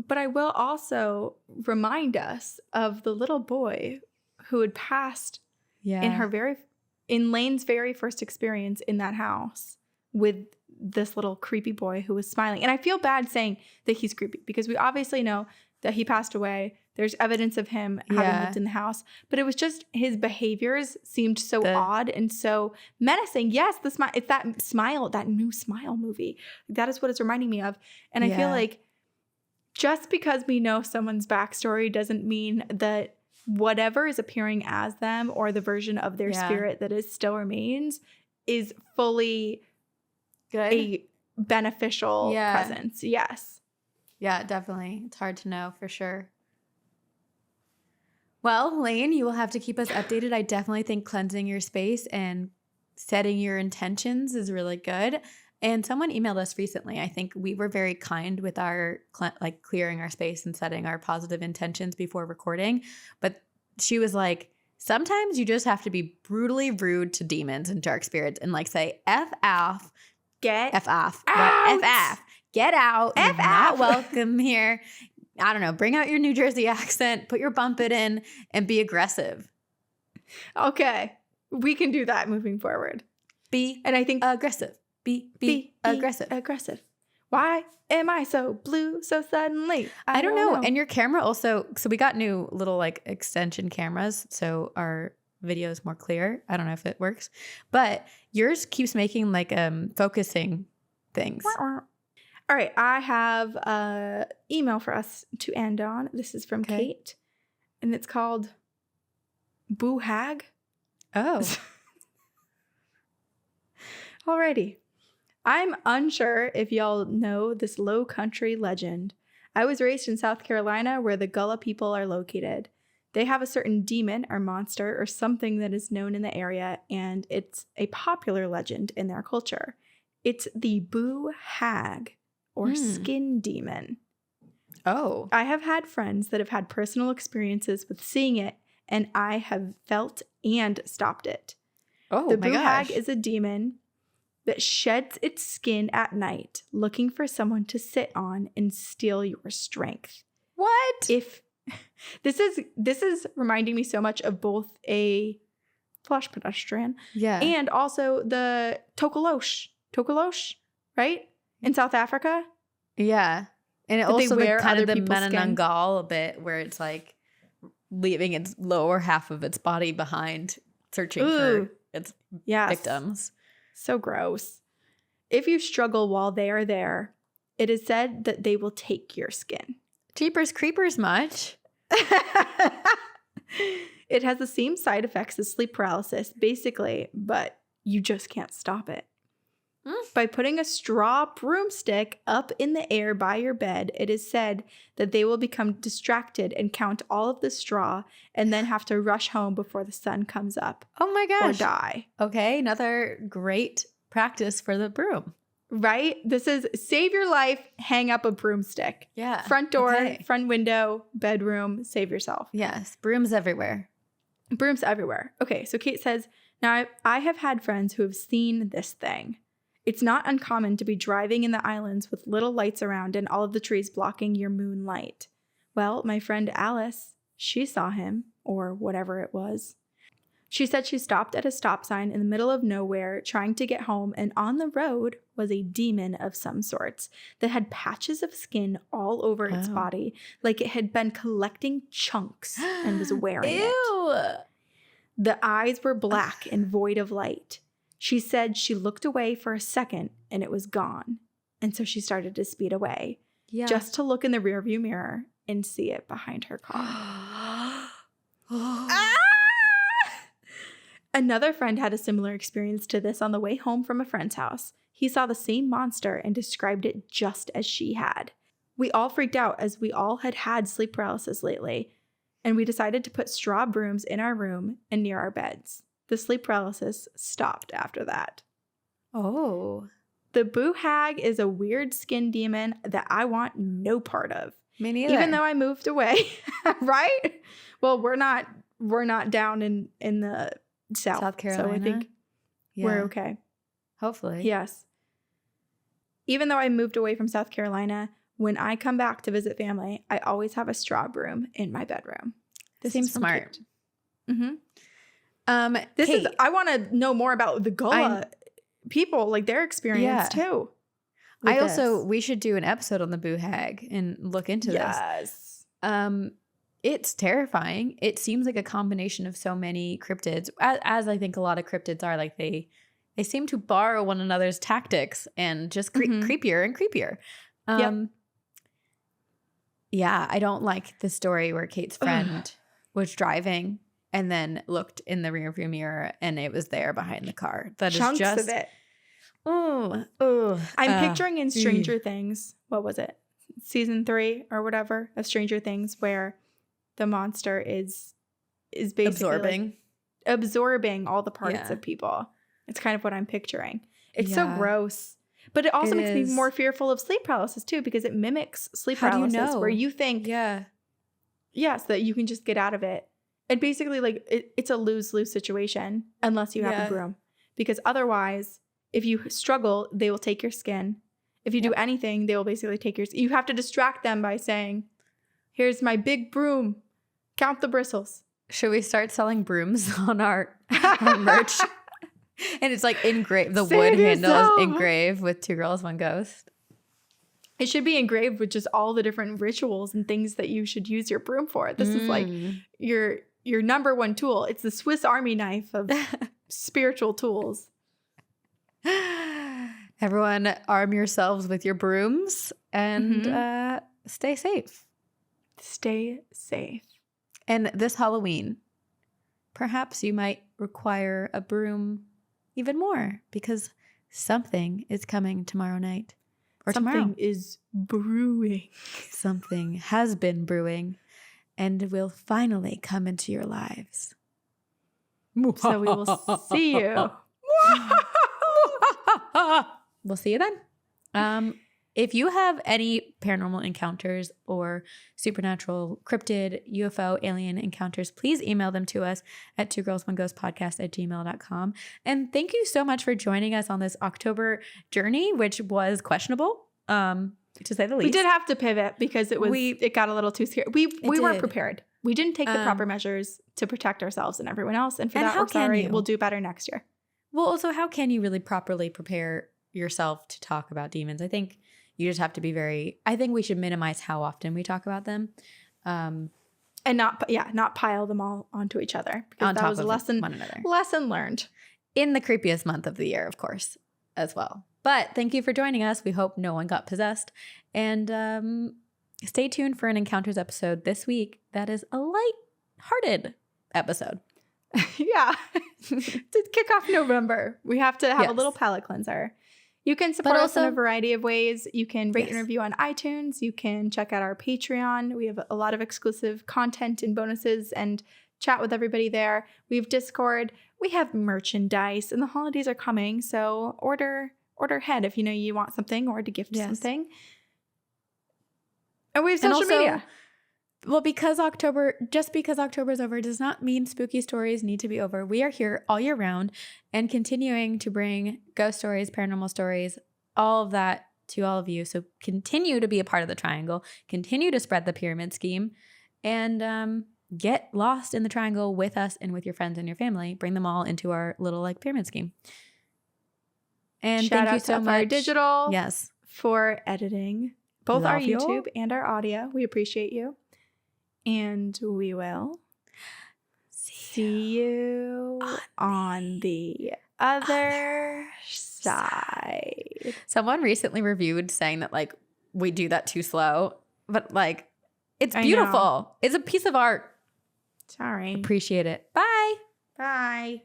But I will also remind us of the little boy who had passed in Lane's very first experience in that house with this little creepy boy who was smiling. And I feel bad saying that he's creepy because we obviously know that he passed away. There's evidence of him having lived in the house, but it was just his behaviors seemed so odd and so menacing. Yes, the smile. It's that smile, that new Smile movie. That is what it's reminding me of. And I feel like just because we know someone's backstory doesn't mean that whatever is appearing as them or the version of their spirit that is still remains is fully a beneficial presence. Yes. Yeah, definitely. It's hard to know for sure. Well, Lane, you will have to keep us updated. I definitely think cleansing your space and setting your intentions is really good. And someone emailed us recently. I think we were very kind with our clearing our space and setting our positive intentions before recording. But she was like, sometimes you just have to be brutally rude to demons and dark spirits and like say, F off. Get F off. out. F off. Get out. You're not welcome here. I don't know. Bring out your New Jersey accent. Put your bump it in and be aggressive. Okay. We can do that moving forward. And I think aggressive. Be aggressive. Aggressive. Why am I so blue so suddenly? I don't know. And your camera also, so we got new little like extension cameras, so our video is more clear. I don't know if it works, but yours keeps making like focusing things. All right, I have an email for us to end on. This is from Kate, and it's called Boo Hag. Oh. Alrighty. I'm unsure if y'all know this low country legend. I was raised in South Carolina where the Gullah people are located. They have a certain demon or monster or something that is known in the area, and it's a popular legend in their culture. It's the Boo Hag or skin demon. Oh. I have had friends that have had personal experiences with seeing it, and I have felt and stopped it. Oh, the Boo Hag is a demon that sheds its skin at night, looking for someone to sit on and steal your strength. What? If this is reminding me so much of both a flush pedestrian and also the Tokolosh, right? In South Africa. Yeah. And it also wear kind of the people's skin. Menenangal a bit where it's like leaving its lower half of its body behind, searching for its victims. So gross. If you struggle while they are there, it is said that they will take your skin. Jeepers creepers much. It has the same side effects as sleep paralysis, basically, but you just can't stop it. By putting a straw broomstick up in the air by your bed, it is said that they will become distracted and count all of the straw and then have to rush home before the sun comes up. Oh my gosh. Or die. Okay, another great practice for the broom. Right? This is save your life, hang up a broomstick. Yeah. Front door, okay. front window, bedroom, save yourself. Yes, brooms everywhere. Brooms everywhere. Okay, so Kate says, now I have had friends who have seen this thing. It's not uncommon to be driving in the islands with little lights around and all of the trees blocking your moonlight. Well, my friend Alice, she saw him, or whatever it was. She said she stopped at a stop sign in the middle of nowhere trying to get home, and on the road was a demon of some sorts that had patches of skin all over its body, like it had been collecting chunks and was wearing it. The eyes were black and void of light. She said she looked away for a second and it was gone. And so she started to speed away just to look in the rearview mirror and see it behind her car. Another friend had a similar experience to this on the way home from a friend's house. He saw the same monster and described it just as she had. We all freaked out as we all had sleep paralysis lately, and we decided to put straw brooms in our room and near our beds. The sleep paralysis stopped after that. Oh. The boo hag is a weird skin demon that I want no part of. Me neither. Even though I moved away, right? Well, we're not down in the South Carolina. So I think we're okay. Hopefully. Yes. Even though I moved away from South Carolina, when I come back to visit family, I always have a straw broom in my bedroom. This seems smart. Mm-hmm. Kate, I want to know more about the Gullah people, like their experience too. We should do an episode on the boo hag and look into this. It's terrifying. It seems like a combination of so many cryptids, as I think a lot of cryptids are. Like they seem to borrow one another's tactics and just creepier and creepier. Yeah, I don't like the story where Kate's friend was driving and then looked in the rearview mirror and it was there behind the car. That Chunks is just of it. I'm picturing in Stranger Things. What was it? Season 3 or whatever of Stranger Things, where the monster is basically absorbing all the parts of people. It's kind of what I'm picturing. It's so gross. But it also makes me more fearful of sleep paralysis too, because it mimics sleep paralysis. Do you know? Where you think, yes, that you can just get out of it. And basically, like, it's a lose-lose situation unless you have a broom. Because otherwise, if you struggle, they will take your skin. If you do anything, they will basically take your skin. You have to distract them by saying, here's my big broom. Count the bristles. Should we start selling brooms on our merch? And it's like engraved. The wood handle is engraved with 2 girls, 1 ghost. It should be engraved with just all the different rituals and things that you should use your broom for. This is like your number one tool. It's the Swiss Army knife of spiritual tools. Everyone, arm yourselves with your brooms and stay safe. Stay safe. And this Halloween, perhaps you might require a broom even more because something is coming tomorrow night. Or something tomorrow. Is brewing. Something has been brewing and will finally come into your lives. So we will see you. We'll see you then. If you have any paranormal encounters or supernatural, cryptid, UFO, alien encounters, please email them to us at 2girls1ghostpodcast@gmail.com. And thank you so much for joining us on this October journey, which was questionable, to say the least. We did have to pivot because it got a little too scary. We weren't prepared. We didn't take the proper measures to protect ourselves and everyone else. And for that, we're sorry. We'll do better next year. Well, also, how can you really properly prepare yourself to talk about demons? I think you just have to be I think we should minimize how often we talk about them. And not pile them all onto each other. Because on that top was of a lesson learned. In the creepiest month of the year, of course, as well. But thank you for joining us. We hope no one got possessed. And stay tuned for an Encounters episode this week. That is a light-hearted episode. Yeah. To kick off November, we have to have a little palate cleanser. You can support us in a also- variety of ways. You can rate and Yes. review on iTunes. You can check out our Patreon. We have a lot of exclusive content and bonuses and chat with everybody there. We have Discord. We have merchandise, and the holidays are coming, so order ahead if you know you want something or to gift Yes. something. And we have And social also- media. Well, because October's over does not mean spooky stories need to be over. We are here all year round and continuing to bring ghost stories, paranormal stories, all of that to all of you. So continue to be a part of the triangle, continue to spread the pyramid scheme, and get lost in the triangle with us and with your friends and your family. Bring them all into our little like pyramid scheme. And Shout thank you out so to FR much. Digital Yes. for editing both our Love you. YouTube and our audio. We appreciate you. And we will see you on the other side. Someone recently reviewed saying that like we do that too slow, but like it's I beautiful. know. It's a piece of art. Sorry. Appreciate it. Bye. Bye.